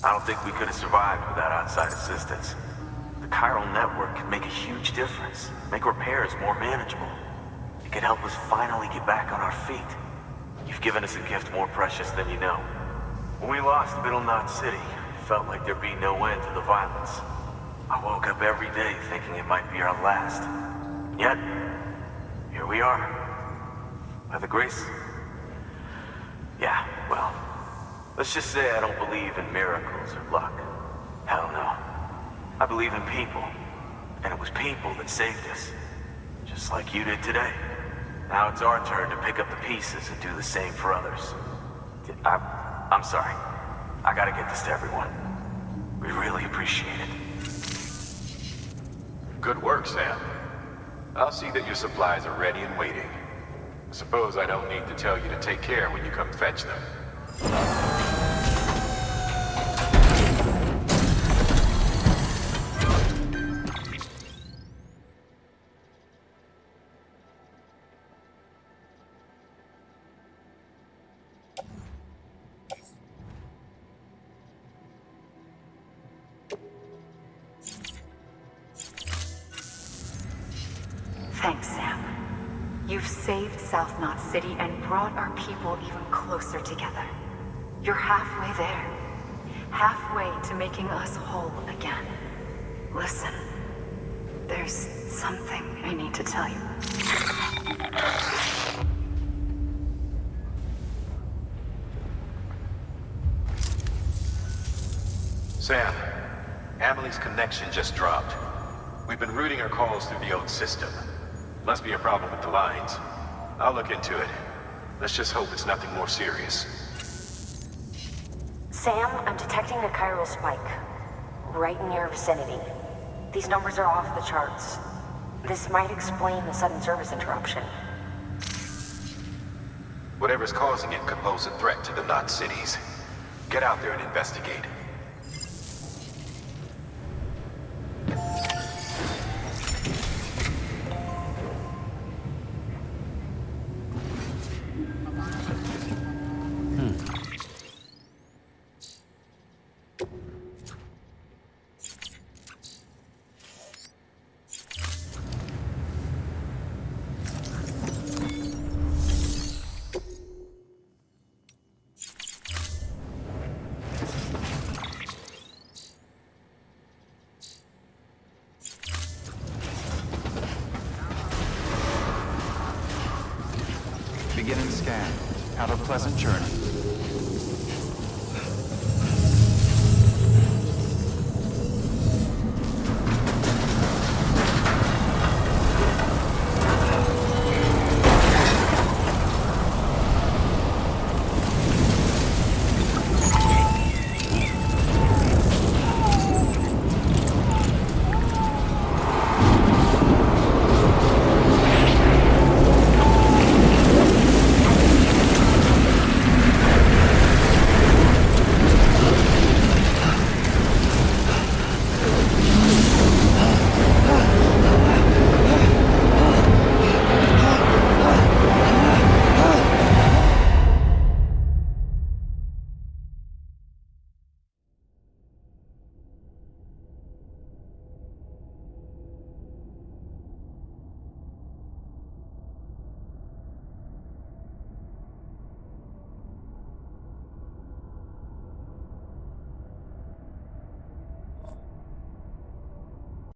I don't think we could have survived without outside assistance. The chiral network could make a huge difference, make repairs more manageable. It could help us finally get back on our feet. You've given us a gift more precious than you know. When we lost Middle Knot City, it felt like there'd be no end to the violence. I woke up every day thinking it might be our last. Yet, here we are. By the grace... Yeah, well... Let's just say I don't believe in miracles or luck. Hell no. I believe in people. And it was people that saved us. Just like you did today. Now it's our turn to pick up the pieces and do the same for others. I'm sorry. I gotta get this to everyone. We really appreciate it. Good work, Sam. I'll see that your supplies are ready and waiting. I suppose I don't need to tell you to take care when you come fetch them. Thanks, Sam. You've saved South Knot City and brought our people even closer together. You're halfway there. Halfway to making us whole again. Listen, there's something I need to tell you. Sam, Amelie's connection just dropped. We've been routing her calls through the old system. Must be a problem with the lines. I'll look into it. Let's just hope it's nothing more serious. Sam, I'm detecting a chiral spike. Right in your vicinity. These numbers are off the charts. This might explain the sudden service interruption. Whatever's causing it could pose a threat to the Knot cities. Get out there and investigate. Beginning scan. Have a pleasant journey.